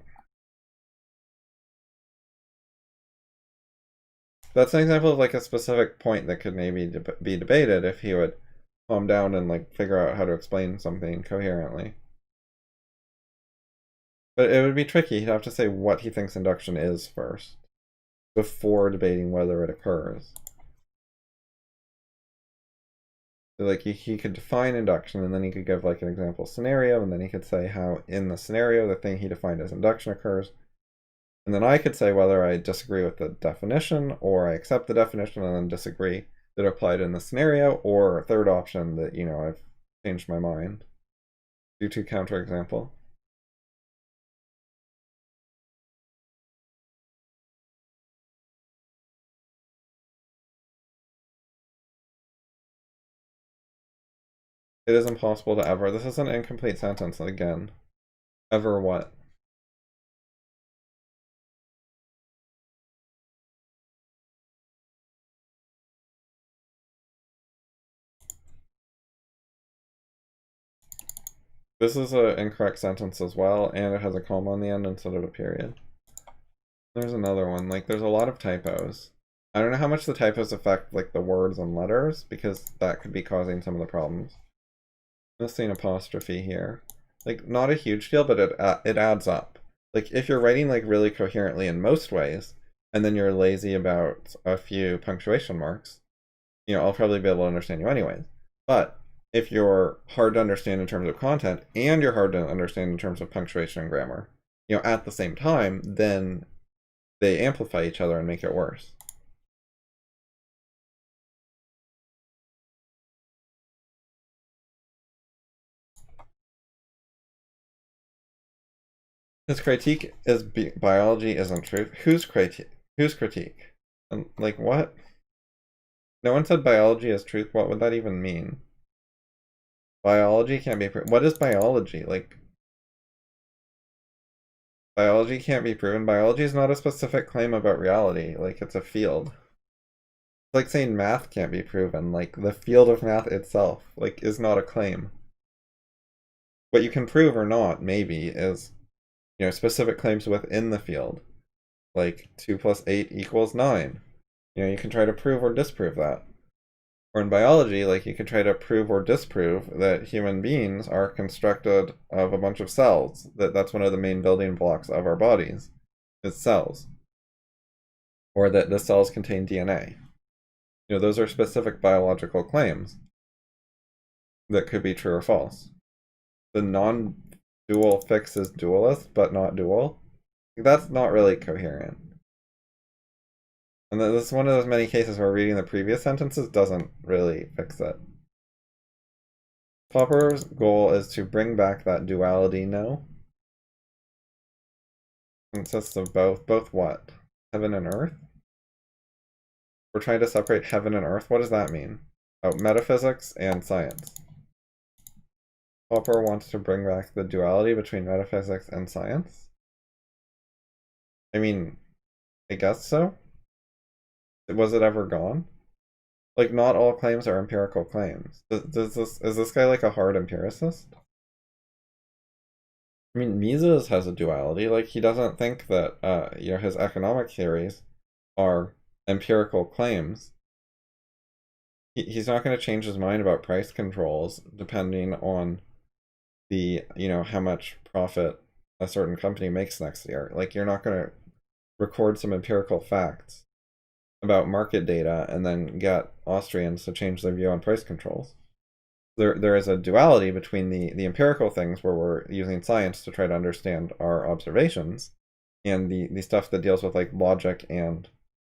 [SPEAKER 1] That's an example of like a specific point that could maybe be debated if he would calm down and like figure out how to explain something coherently. But it would be tricky. He'd have to say what he thinks induction is first, before debating whether it occurs. So like he could define induction, and then he could give like an example scenario, and then he could say how in the scenario the thing he defined as induction occurs. And then I could say whether I disagree with the definition, or I accept the definition and then disagree that applied in the scenario, or a third option that, I've changed my mind due to counterexample. It is impossible to ever. This is an incomplete sentence again. Ever what? This is an incorrect sentence as well, and it has a comma on the end instead of a period. There's another one. Like, there's a lot of typos. I don't know how much the typos affect, like, the words and letters, because that could be causing some of the problems. Missing apostrophe here. Like, not a huge deal, but it adds up. Like, if you're writing, like, really coherently in most ways, and then you're lazy about a few punctuation marks, you know, I'll probably be able to understand you anyways. But if you're hard to understand in terms of content, and you're hard to understand in terms of punctuation and grammar, you know, at the same time, then they amplify each other and make it worse. His critique is biology isn't truth. Whose critique? Whose critique? And like what? No one said biology is truth. What would that even mean? Biology can't be proven. What is biology? Like, biology can't be proven. Biology is not a specific claim about reality. Like, it's a field. It's like saying math can't be proven. Like, the field of math itself, like, is not a claim. What you can prove or not, maybe, is, you know, specific claims within the field. Like, 2 plus 8 equals 9. You know, you can try to prove or disprove that. Or in biology, like, you can try to prove or disprove that human beings are constructed of a bunch of cells. That's one of the main building blocks of our bodies, is cells. Or that the cells contain DNA. You know, those are specific biological claims that could be true or false. The non-dual fix is dualist, but not dual. That's not really coherent. And this is one of those many cases where reading the previous sentences doesn't really fix it. Popper's goal is to bring back that duality, no? Consists of both. Both what? Heaven and earth? We're trying to separate heaven and earth? What does that mean? Oh, metaphysics and science. Popper wants to bring back the duality between metaphysics and science? I mean, I guess so. Was it ever gone? Like, not all claims are empirical claims. Is this guy like a hard empiricist? I mean, Mises has a duality. Like, he doesn't think that you know, his economic theories are empirical claims. He's not going to change his mind about price controls depending on the, you know, how much profit a certain company makes next year. Like, you're not going to record some empirical facts about market data and then get Austrians to change their view on price controls. There is a duality between the empirical things where we're using science to try to understand our observations and the stuff that deals with like logic and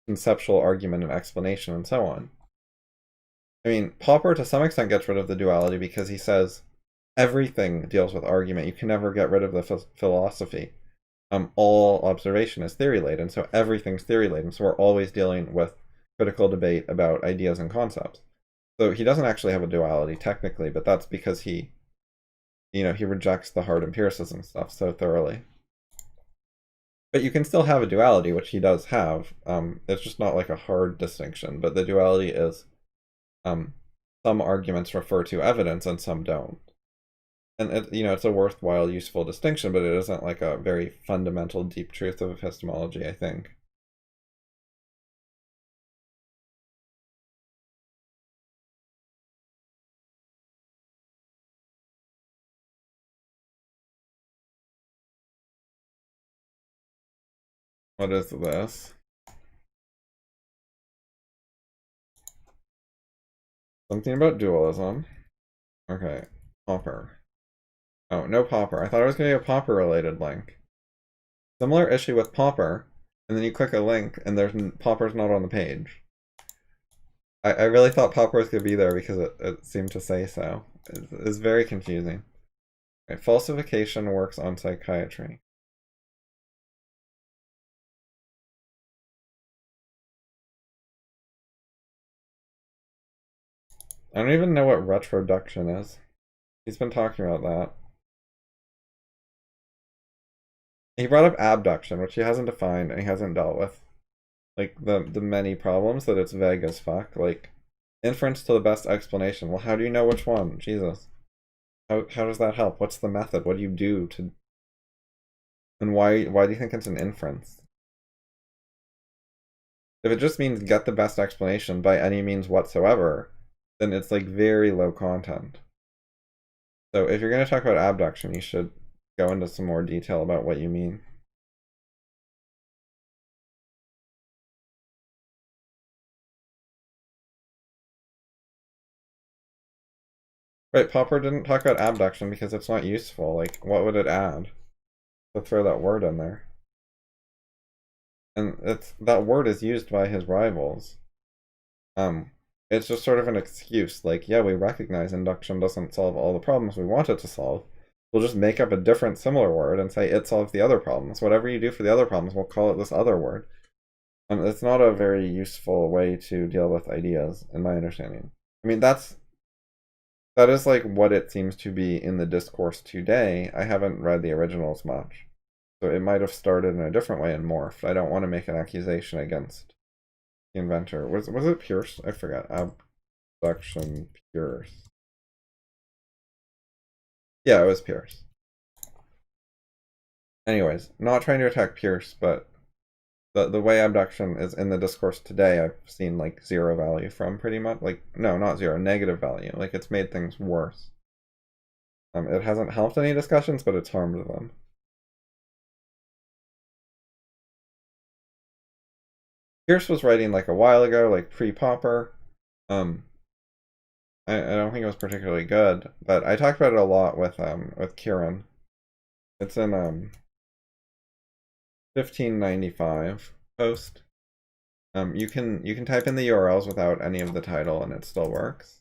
[SPEAKER 1] conceptual argument and explanation and so on. I mean, Popper to some extent gets rid of the duality because he says everything deals with argument. You can never get rid of the philosophy. All observation is theory laden, so everything's theory laden. So we're always dealing with critical debate about ideas and concepts. So he doesn't actually have a duality technically, but that's because he, you know, he rejects the hard empiricism stuff so thoroughly. But you can still have a duality, which he does have. It's just not like a hard distinction. But the duality is, some arguments refer to evidence and some don't. And it, you know, it's a worthwhile, useful distinction, but it isn't like a very fundamental, deep truth of epistemology, I think. What is this? Something about dualism. Okay. Popper. Oh, no Popper. I thought it was going to be a Popper-related link. Similar issue with Popper, and then you click a link, and Popper's not on the page. I really thought Popper was going to be there because it seemed to say so. It's very confusing. Okay, falsification works on psychiatry. I don't even know what retroduction is. He's been talking about that. He brought up abduction, which he hasn't defined and he hasn't dealt with. Like the many problems that it's vague as fuck. Like inference to the best explanation. Well, how do you know which one? Jesus. How does that help? What's the method? What do you do to, and why do you think it's an inference? If it just means get the best explanation by any means whatsoever, then it's like very low content. So if you're going to talk about abduction, you should go into some more detail about what you mean. Right, Popper didn't talk about abduction because it's not useful. Like, what would it add to throw that word in there? And that word is used by his rivals. It's just sort of an excuse. Like, yeah, we recognize induction doesn't solve all the problems we want it to solve. We'll just make up a different similar word and say it solves the other problems. Whatever you do for the other problems, we'll call it this other word. It's not a very useful way to deal with ideas, in my understanding. I mean, that is like what it seems to be in the discourse today. I haven't read the originals much, so it might have started in a different way and morphed. I don't want to make an accusation against the inventor. Was it Pierce? I forgot. Abduction Pierce. Yeah, it was Pierce. Anyways, not trying to attack Pierce, but the way abduction is in the discourse today, I've seen like zero value from pretty much. Like, no, not zero, negative value. Like, it's made things worse. It hasn't helped any discussions, but it's harmed them. Pierce was writing like a while ago, like pre-Popper. Um, I don't think it was particularly good, but I talked about it a lot with Kieran. It's in 1595 post. You can type in the URLs without any of the title and it still works.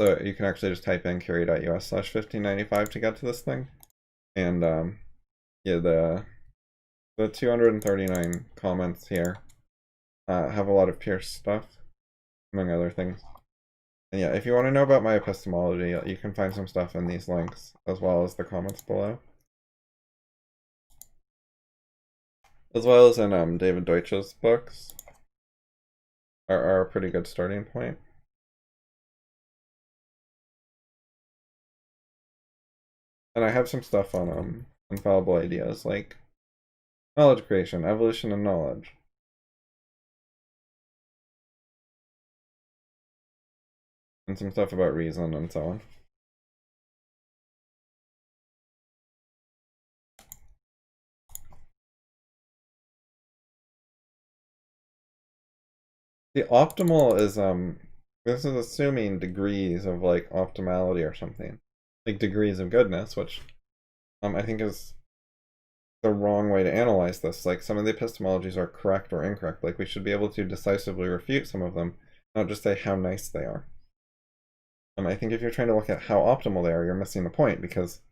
[SPEAKER 1] So you can actually just type in curie.us/1595 to get to this thing. And yeah, the 239 comments here have a lot of Pierce stuff, among other things. And yeah, if you want to know about my epistemology, you can find some stuff in these links, as well as the comments below. As well as in David Deutsch's books are a pretty good starting point. And I have some stuff on infallible ideas, like knowledge creation, evolution, and knowledge. And some stuff about reason and so on. The optimal is this is assuming degrees of like optimality or something. Like degrees of goodness, which I think is the wrong way to analyze this. Like some of the epistemologies are correct or incorrect. Like we should be able to decisively refute some of them, not just say how nice they are. I think if you're trying to look at how optimal they are, you're missing the point because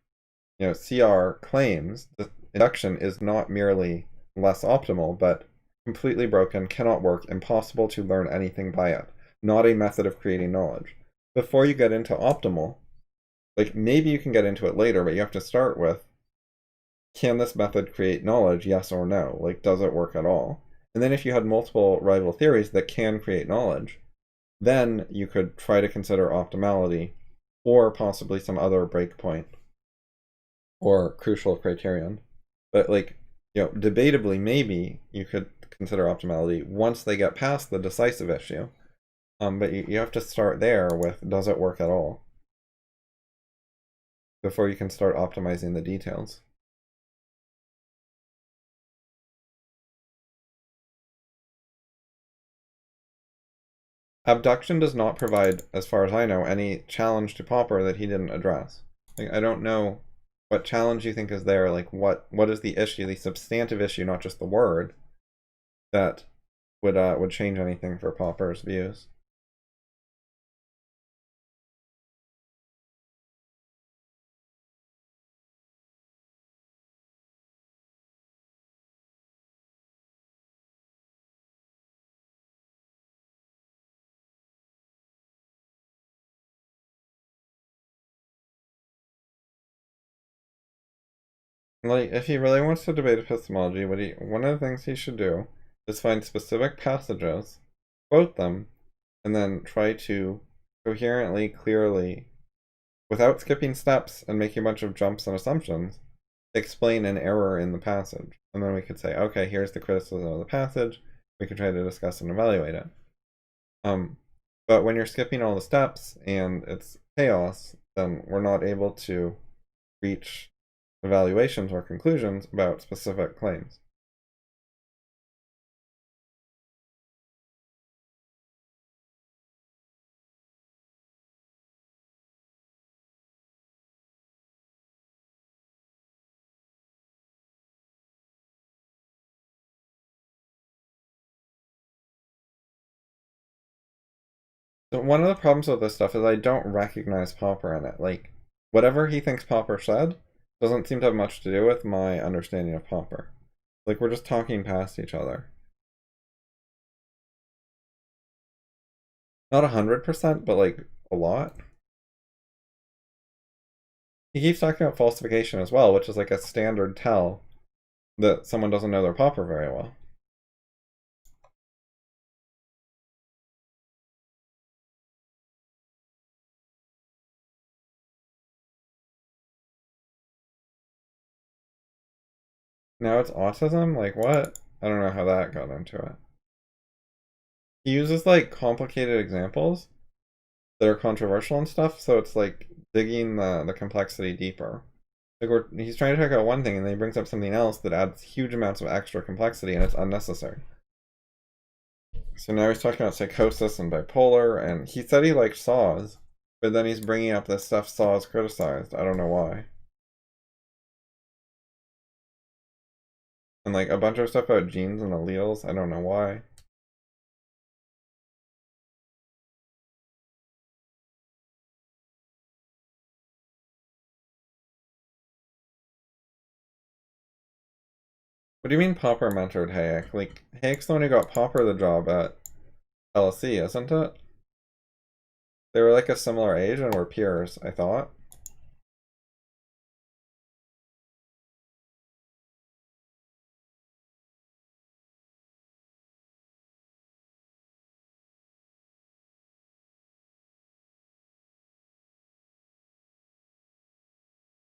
[SPEAKER 1] CR claims that induction is not merely less optimal, but completely broken, cannot work, impossible to learn anything by it, not a method of creating knowledge. Before you get into optimal, like maybe you can get into it later, but you have to start with, can this method create knowledge, yes or no? Like, does it work at all? And then if you had multiple rival theories that can create knowledge, then you could try to consider optimality or possibly some other breakpoint or crucial criterion. But like, debatably, maybe you could consider optimality once they get past the decisive issue. But you have to start there with, does it work at all? Before you can start optimizing the details. Abduction does not provide, as far as I know, any challenge to Popper that he didn't address. Like, I don't know what challenge you think is there. Like, what is the issue, the substantive issue, not just the word, that would change anything for Popper's views? Like, if he really wants to debate epistemology, one of the things he should do is find specific passages, quote them, and then try to coherently, clearly, without skipping steps and making a bunch of jumps and assumptions, explain an error in the passage. And then we could say, okay, here's the criticism of the passage. We could try to discuss and evaluate it. But when you're skipping all the steps and it's chaos, then we're not able to reach evaluations or conclusions about specific claims. So one of the problems with this stuff is I don't recognize Popper in it. Like, whatever he thinks Popper said doesn't seem to have much to do with my understanding of Popper. Like, we're just talking past each other. Not 100%, but like a lot. He keeps talking about falsification as well, which is like a standard tell that someone doesn't know their Popper very well. Now it's autism? Like, what? I don't know how that got into it. He uses like complicated examples that are controversial and stuff, so it's like digging the complexity deeper. Like he's trying to talk about one thing and then he brings up something else that adds huge amounts of extra complexity and it's unnecessary. So now he's talking about psychosis and bipolar, and he said he liked saws, but then he's bringing up this stuff saws criticized. I don't know why. And like a bunch of stuff about genes and alleles. I don't know why. What do you mean Popper mentored Hayek? Like, Hayek's the one who got Popper the job at LSE, isn't it? They were like a similar age and were peers, I thought.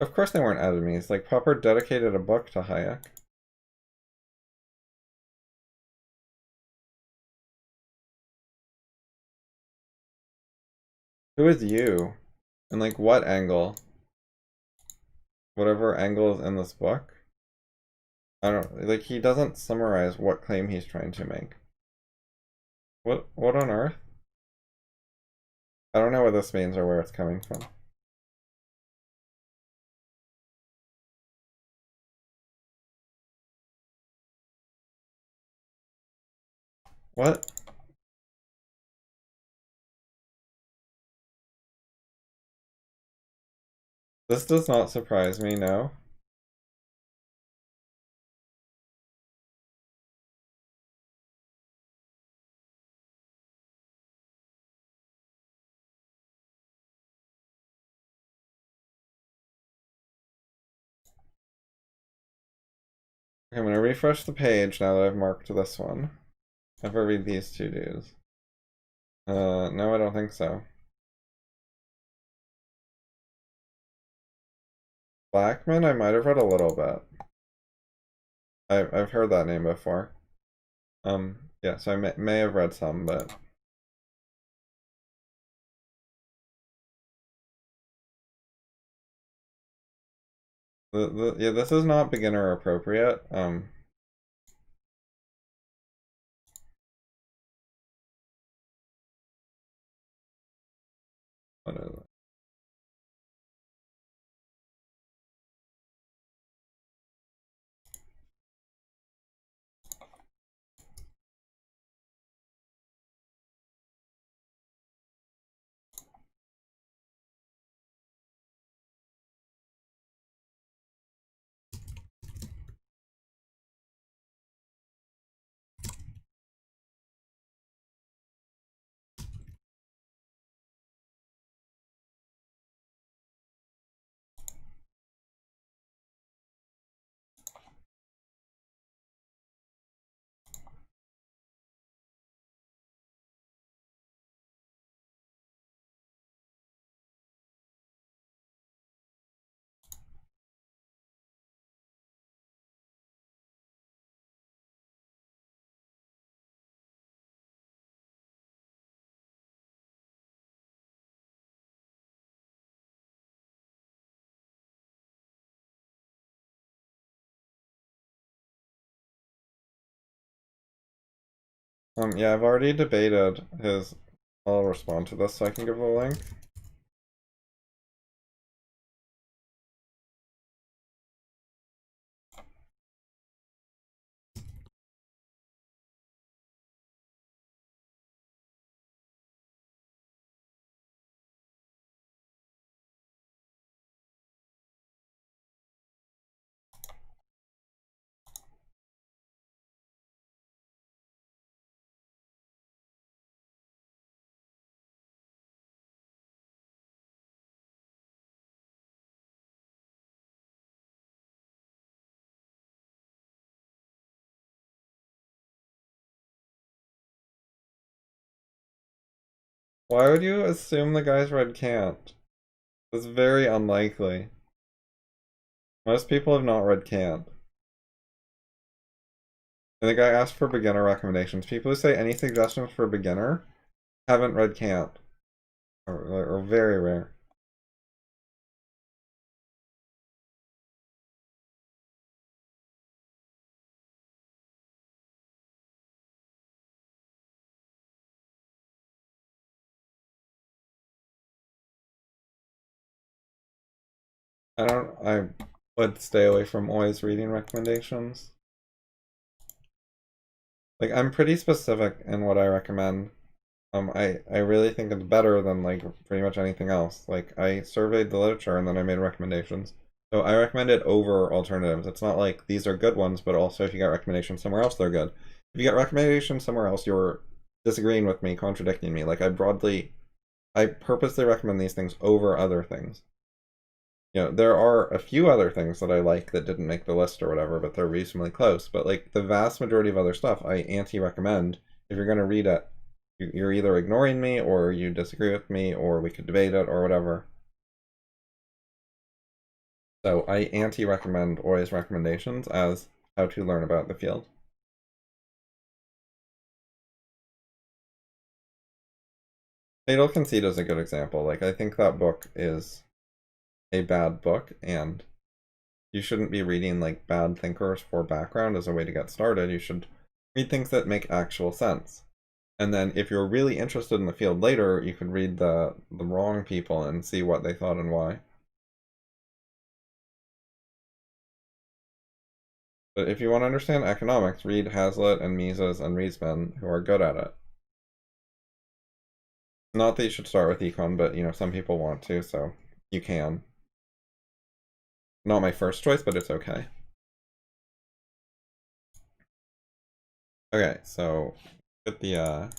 [SPEAKER 1] Of course they weren't enemies. Like, Popper dedicated a book to Hayek. Who is you? And like what angle? Whatever angle is in this book? I don't like he doesn't summarize what claim he's trying to make. What on earth? I don't know what this means or where it's coming from. What? This does not surprise me, no. Okay, I'm gonna refresh the page now that I've marked this one. Ever read these two dudes? No, I don't think so. Blackman, I might have read a little bit. I've heard that name before. Yeah, so I may have read some, but yeah, this is not beginner appropriate. What is it? Yeah, I've already debated his. I'll respond to this so I can give the link. Why would you assume the guy's read Kant? It's very unlikely. Most people have not read Kant. And the guy asked for beginner recommendations. People who say any suggestions for a beginner haven't read Kant. Or very rare. I would stay away from always reading recommendations. Like, I'm pretty specific in what I recommend. I really think it's better than, like, pretty much anything else. Like, I surveyed the literature and then I made recommendations. So I recommend it over alternatives. It's not like these are good ones, but also if you get recommendations somewhere else, they're good. If you get recommendations somewhere else, you're disagreeing with me, contradicting me. Like, I purposely recommend these things over other things. You know, there are a few other things that I like that didn't make the list or whatever, but they're reasonably close. But like the vast majority of other stuff, I anti-recommend. If you're going to read it, you're either ignoring me or you disagree with me or we could debate it or whatever. So I anti-recommend always recommendations as how to learn about the field. Fatal Conceit is a good example. Like, I think that book is a bad book, and you shouldn't be reading like bad thinkers for background as a way to get started. You should read things that make actual sense. And then if you're really interested in the field later, you could read the wrong people and see what they thought and why. But if you want to understand economics, read Hazlitt and Mises and Riesman, who are good at it. Not that you should start with econ, but you know, some people want to, so you can. Not my first choice, but it's okay. Okay, so put the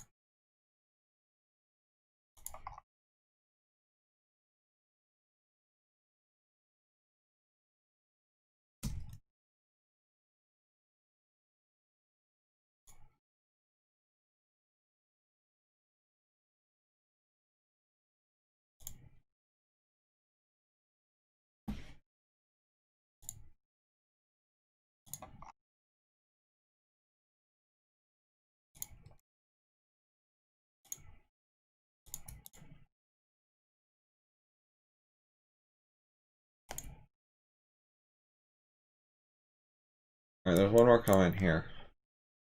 [SPEAKER 1] Alright, there's one more comment here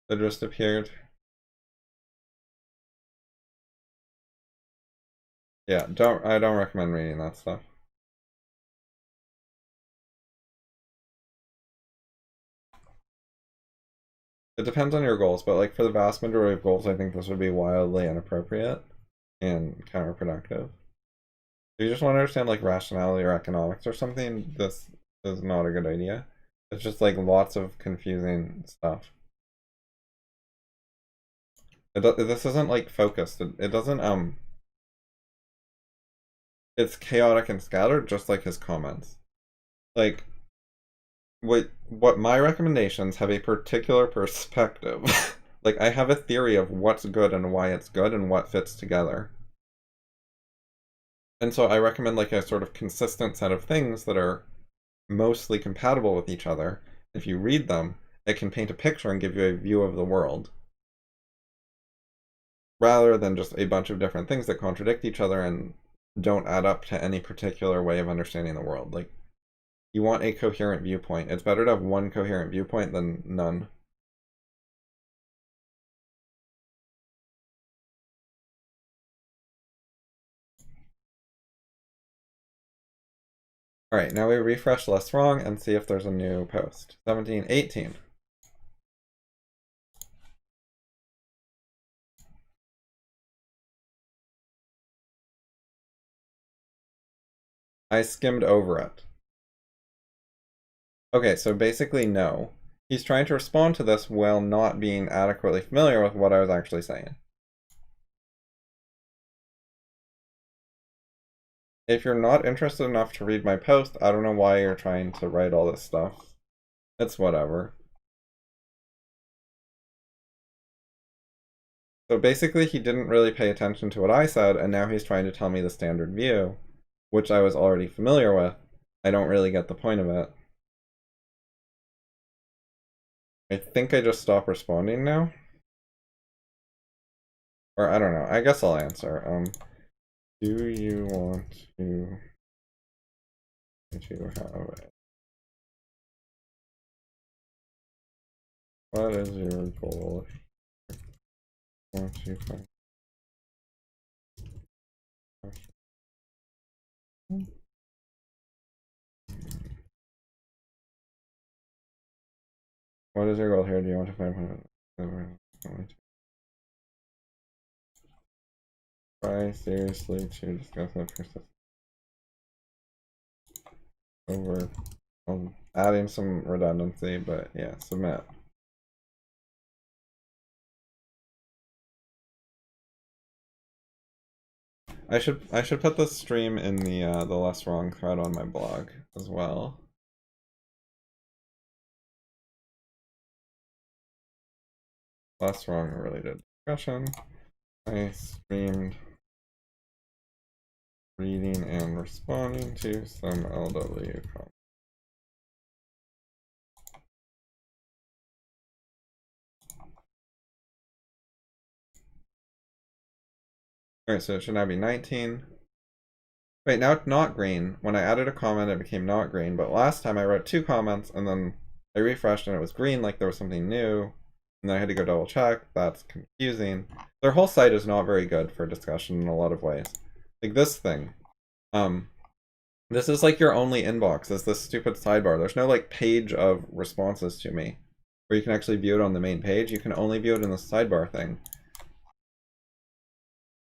[SPEAKER 1] that just appeared. Yeah, I don't recommend reading that stuff. It depends on your goals, but like for the vast majority of goals, I think this would be wildly inappropriate and counterproductive. If you just want to understand like rationality or economics or something, this is not a good idea. It's just like lots of confusing stuff. This isn't like focused. It doesn't it's chaotic and scattered, just like his comments. Like what my recommendations have a particular perspective. Like I have a theory of what's good and why it's good and what fits together. And so I recommend like a sort of consistent set of things that are mostly compatible with each other. If you read them, it can paint a picture and give you a view of the world. Rather than just a bunch of different things that contradict each other and don't add up to any particular way of understanding the world. Like, you want a coherent viewpoint. It's better to have one coherent viewpoint than none. Alright, now we refresh Less Wrong and see if there's a new post. 17, 18. I skimmed over it. Okay, so basically no. He's trying to respond to this while not being adequately familiar with what I was actually saying. If you're not interested enough to read my post, I don't know why you're trying to write all this stuff. It's whatever. So basically he didn't really pay attention to what I said, and now he's trying to tell me the standard view, which I was already familiar with. I don't really get the point of it. I think I just stop responding now. Or I don't know. I guess I'll answer. Do you want to have it? What is your goal? Want to find what is your goal here? Do you want to find try seriously to discuss that persist over adding some redundancy, but yeah, submit. I should put this stream in the Less Wrong thread on my blog as well. Less Wrong related discussion. I streamed reading and responding to some LW comments. Alright, so it should now be 19. Wait, now it's not green. When I added a comment, it became not green, but last time I wrote 2 comments and then I refreshed and it was green, like there was something new, and then I had to go double check. That's confusing. Their whole site is not very good for discussion in a lot of ways. Like this thing. This is like your only inbox, is this stupid sidebar. There's no like page of responses to me where you can actually view it on the main page. You can only view it in the sidebar thing.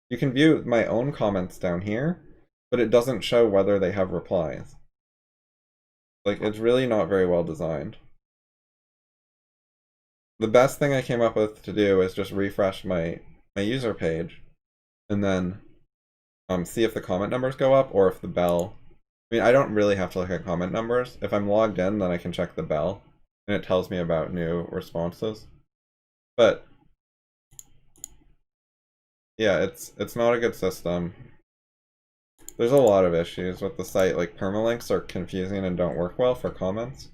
[SPEAKER 1] You can view my own comments down here, but it doesn't show whether they have replies. Like, it's really not very well designed. The best thing I came up with to do is just refresh my user page and then see if the comment numbers go up or if the bell. I mean, I don't really have to look at comment numbers. If I'm logged in, then I can check the bell and it tells me about new responses. But yeah, it's not a good system. There's a lot of issues with the site, like permalinks are confusing and don't work well for comments.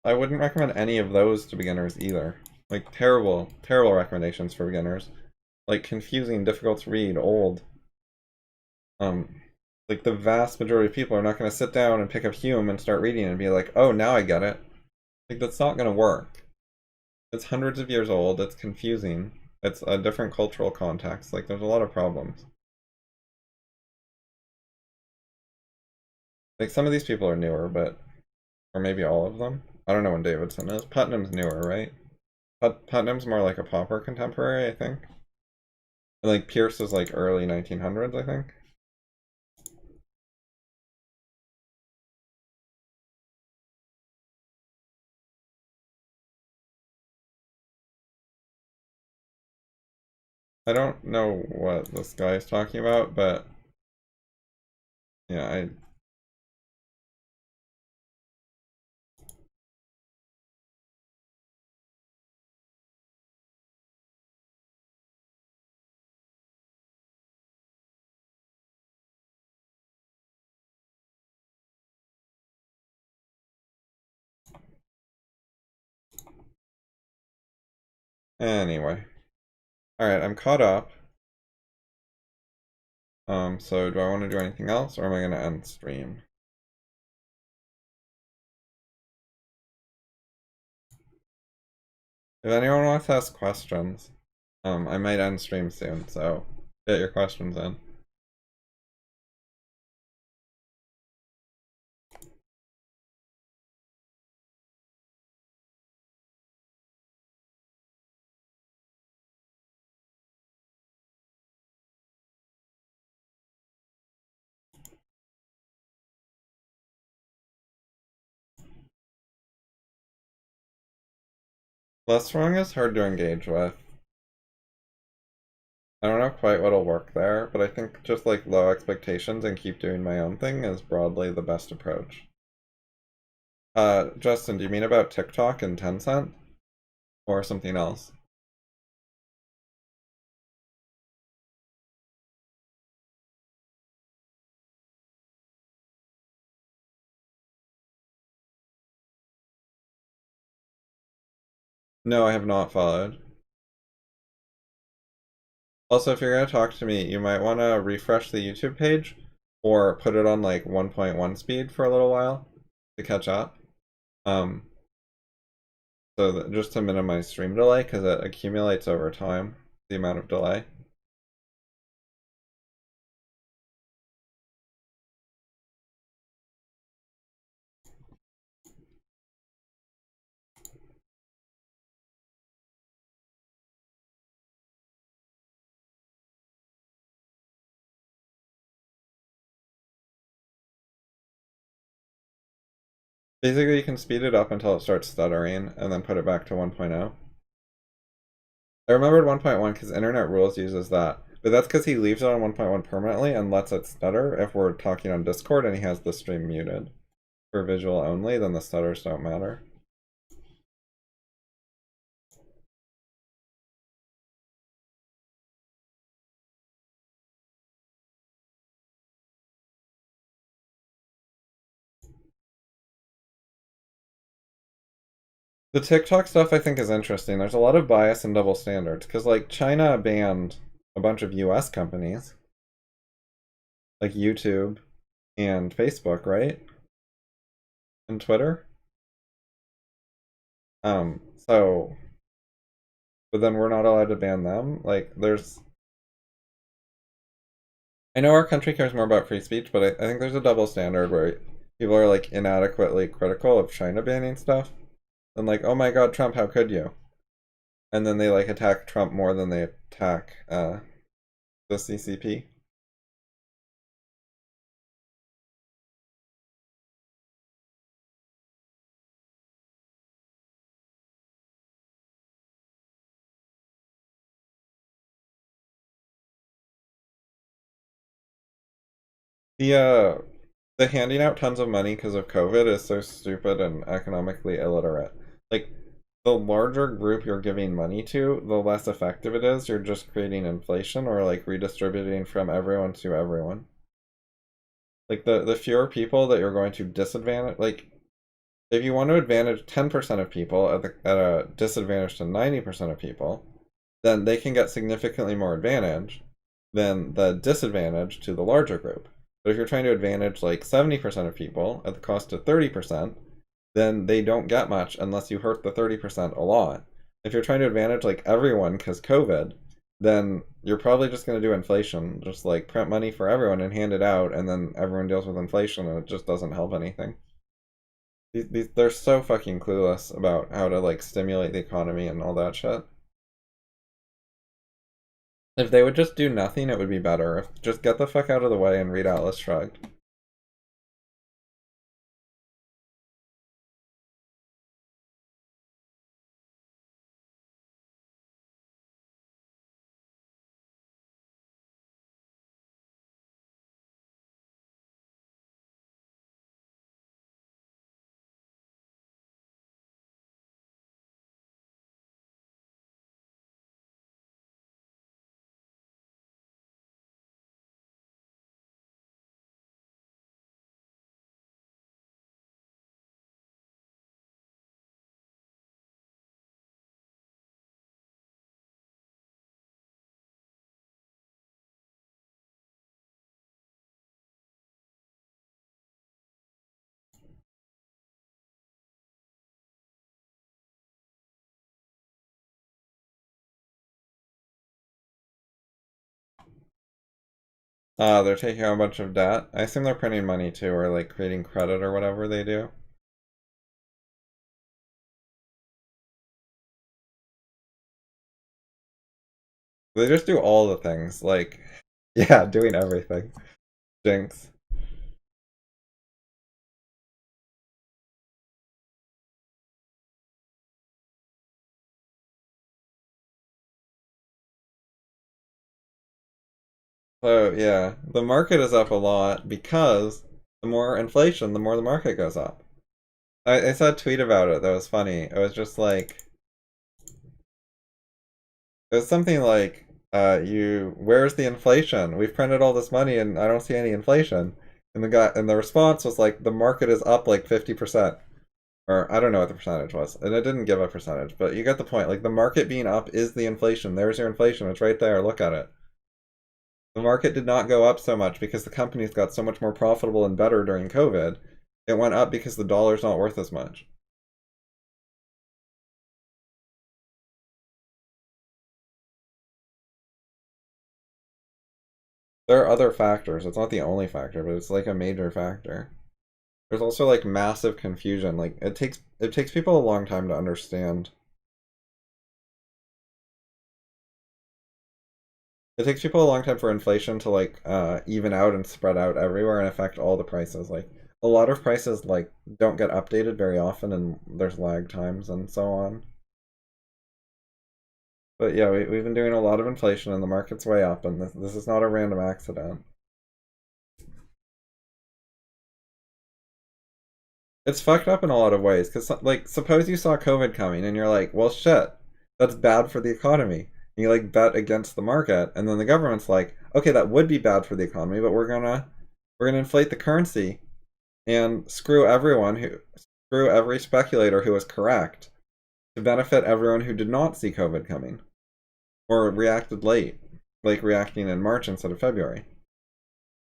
[SPEAKER 1] I wouldn't recommend any of those to beginners either. Like terrible, terrible recommendations for beginners. Like confusing, difficult to read, old. Like the vast majority of people are not going to sit down and pick up Hume and start reading and be like, oh, now I get it. Like that's not going to work. It's hundreds of years old. It's confusing. It's a different cultural context. Like there's a lot of problems. Like some of these people are newer, but or maybe all of them. I don't know when Davidson is. Putnam's newer, right? Putnam's more like a Popper contemporary, I think. And like Pierce is like early 1900s, I think. I don't know what this guy is talking about, but yeah, anyway. Alright, I'm caught up. So do I want to do anything else, or am I going to end stream? If anyone wants to ask questions, I might end stream soon, so get your questions in. Less wrong is hard to engage with. I don't know quite what'll work there, but I think just like low expectations and keep doing my own thing is broadly the best approach. Justin, do you mean about TikTok and Tencent? Or something else? No, I have not followed. Also, if you're gonna talk to me, you might want to refresh the YouTube page or put it on like 1.1 speed for a little while to catch up. Um, so that, just to minimize stream delay because it accumulates over time, the amount of delay. Basically, you can speed it up until it starts stuttering and then put it back to 1.0. I remembered 1.1 because Internet Rules uses that, but that's because he leaves it on 1.1 permanently and lets it stutter if we're talking on Discord and he has the stream muted. For visual only, then the stutters don't matter. The TikTok stuff I think is interesting. There's a lot of bias and double standards because like China banned a bunch of US companies like YouTube and Facebook, right? And Twitter. So but then we're not allowed to ban them. Like there's I know our country cares more about free speech, but I think there's a double standard where people are like inadequately critical of China banning stuff. And like, oh my god, Trump, how could you? And then they like attack Trump more than they attack the CCP. The handing out tons of money because of COVID is so stupid and economically illiterate. Like the larger group you're giving money to, the less effective it is. You're just creating inflation or like redistributing from everyone to everyone. Like the fewer people that you're going to disadvantage, like if you want to advantage 10% of people at a disadvantage to 90% of people, then they can get significantly more advantage than the disadvantage to the larger group. But if you're trying to advantage like 70% of people at the cost of 30%, then they don't get much unless you hurt the 30% a lot. If you're trying to advantage like everyone because COVID, then you're probably just going to do inflation, just like print money for everyone and hand it out, and then everyone deals with inflation and it just doesn't help anything. They're so fucking clueless about how to like stimulate the economy and all that shit. If they would just do nothing, it would be better. If just get the fuck out of the way and read Atlas Shrugged. They're taking on a bunch of debt. I assume they're printing money too, or like creating credit or whatever they do. They just do all the things, like, yeah, doing everything. Jinx. So yeah, the market is up a lot because the more inflation, the more the market goes up. I saw a tweet about it that was funny. It was just like, it was something like, where's the inflation? We've printed all this money and I don't see any inflation. And the response was like, the market is up like 50%. Or I don't know what the percentage was. And it didn't give a percentage, but you get the point. Like the market being up is the inflation. There's your inflation. It's right there. Look at it. The market did not go up so much because the companies got so much more profitable and better during COVID. It went up because the dollar's not worth as much. There are other factors. It's not the only factor, but it's like a major factor. There's also like massive confusion. Like it takes people a long time to understand. It takes people a long time for inflation to like even out and spread out everywhere and affect all the prices. Like a lot of prices like don't get updated very often and there's lag times and so on. But yeah, we've been doing a lot of inflation and the market's way up and this is not a random accident. It's fucked up in a lot of ways because like suppose you saw COVID coming and you're like, well shit, that's bad for the economy. And you like bet against the market and then the government's like, okay, that would be bad for the economy, but we're gonna inflate the currency and screw every speculator who was correct to benefit everyone who did not see COVID coming or reacted late, like reacting in March instead of February.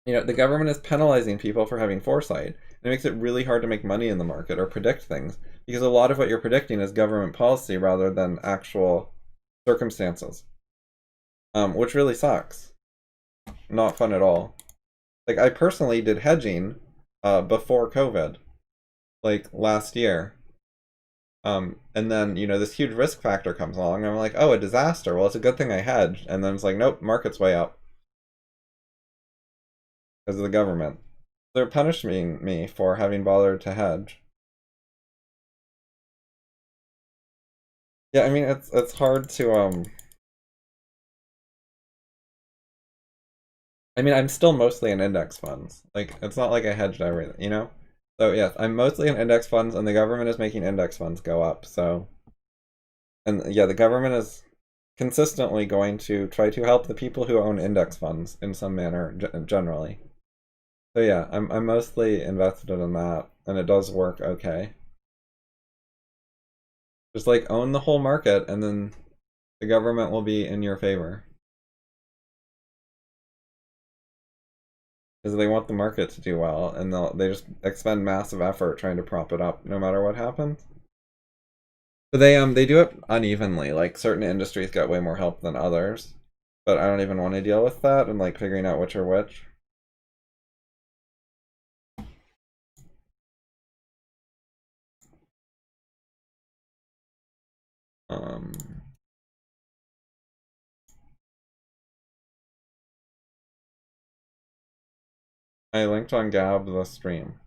[SPEAKER 1] The government is penalizing people for having foresight. And it makes it really hard to make money in the market or predict things because a lot of what you're predicting is government policy rather than actual circumstances, which really sucks. Not fun at all. Like I personally did hedging before COVID, like last year. And then this huge risk factor comes along, and I'm like, oh, a disaster. Well, it's a good thing I hedged. And then it's like, nope, market's way up because of the government. They're punishing me for having bothered to hedge. Yeah, I mean it's hard to I mean I'm still mostly in index funds. Like it's not like I hedged everything. So yes, I'm mostly in index funds and the government is making index funds go up. So and yeah, the government is consistently going to try to help the people who own index funds in some manner generally. So yeah, I'm mostly invested in that and it does work okay. Just like own the whole market and then the government will be in your favor. Because they want the market to do well, and they just expend massive effort trying to prop it up, no matter what happens. But they do it unevenly. Like certain industries get way more help than others, but I don't even want to deal with that and like figuring out which are which. Um, I linked on Gab the stream.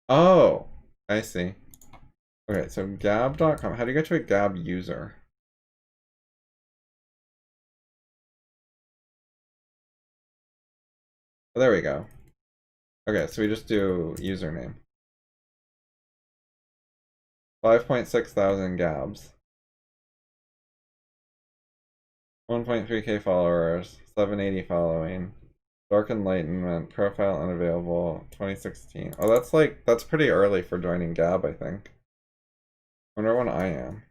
[SPEAKER 1] Oh, I see. Okay, so gab.com. How do you get to a Gab user? Oh, there we go. Okay, so we just do username. 5.6 thousand Gabs. 1.3k followers. 780 following. Dark Enlightenment, profile unavailable, 2016. Oh, that's pretty early for joining Gab, I think. I wonder when I am.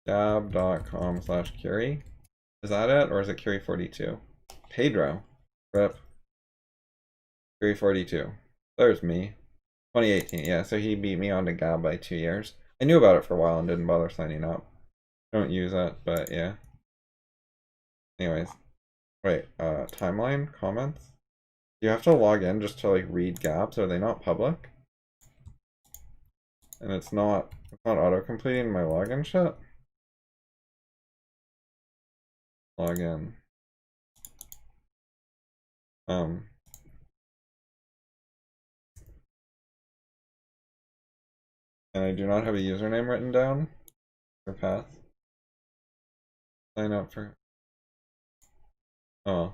[SPEAKER 1] Gab.com/Curie. Is that it, or is it Curie42? Pedro. Rip. Curie42. There's me. 2018, yeah, so he beat me onto Gab by 2 years. I knew about it for a while and didn't bother signing up. Don't use it, but yeah. Anyways. Wait, timeline? Comments? You have to log in just to like read gaps. Are they not public? And it's not auto completing my login shit. Log in. And I do not have a username written down for path. Sign up for. Oh.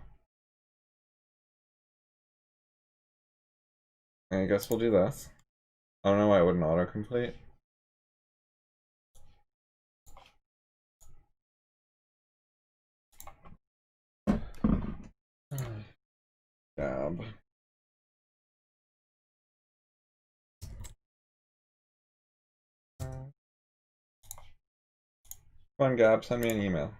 [SPEAKER 1] I guess we'll do this. I don't know why it wouldn't autocomplete. Gab. Come on, Gab, send me an email.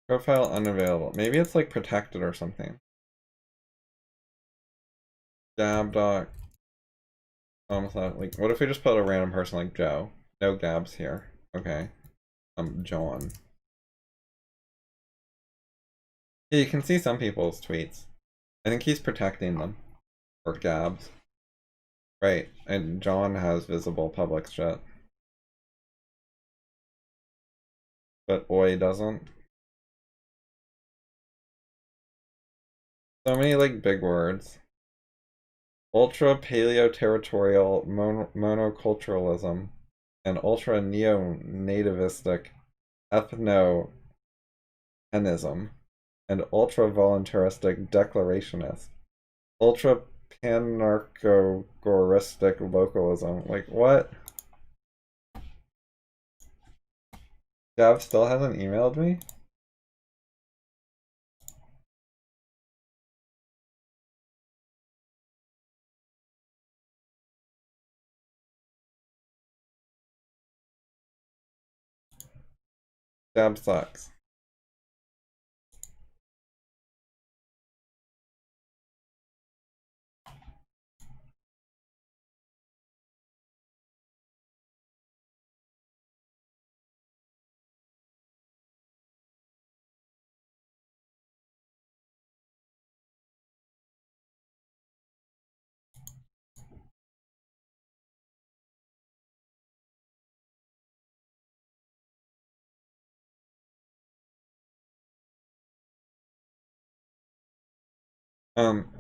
[SPEAKER 1] Profile unavailable. Maybe it's like protected or something. Gab doc. Like, what if we just put a random person like Joe? No Gabs here. Okay. John. Yeah, you can see some people's tweets. I think he's protecting them. Or Gabs. Right, and John has visible public shit. But Oi doesn't. So many like big words. Ultra paleo-territorial monoculturalism and ultra neo-nativistic ethno-henism and ultra voluntaristic declarationist, ultra panarchogoristic localism. Like what? Gav still hasn't emailed me? Gav sucks.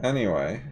[SPEAKER 1] Anyway.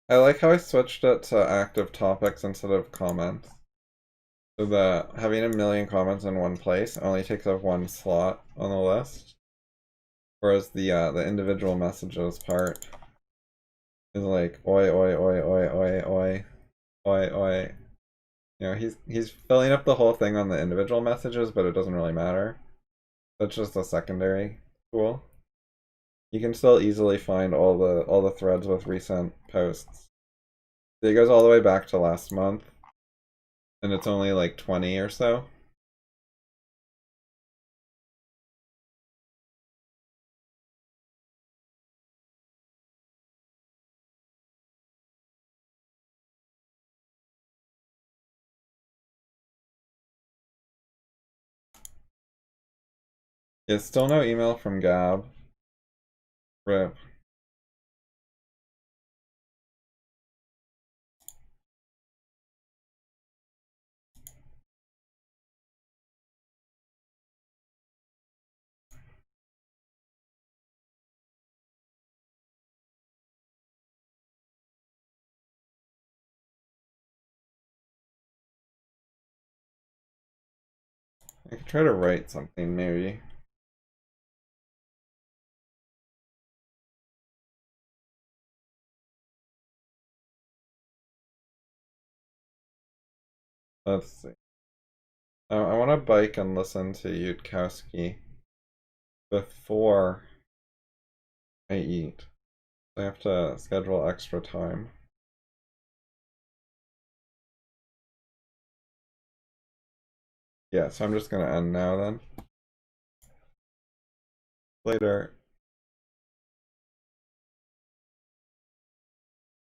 [SPEAKER 1] I like how I switched it to active topics instead of comments. So that having a million comments in one place only takes up one slot on the list. Whereas the individual messages part is like oi oi oi oi oi oi oi oi. You know, he's filling up the whole thing on the individual messages, but it doesn't really matter. That's just a secondary tool. You can still easily find all the threads with recent posts. It goes all the way back to last month, and it's only like 20 or so. Yeah, still no email from Gab. Rip. I could try to write something, maybe. Let's see. I want to bike and listen to Yutkowski before I eat. I have to schedule extra time. Yeah, so I'm just gonna end now then. Later.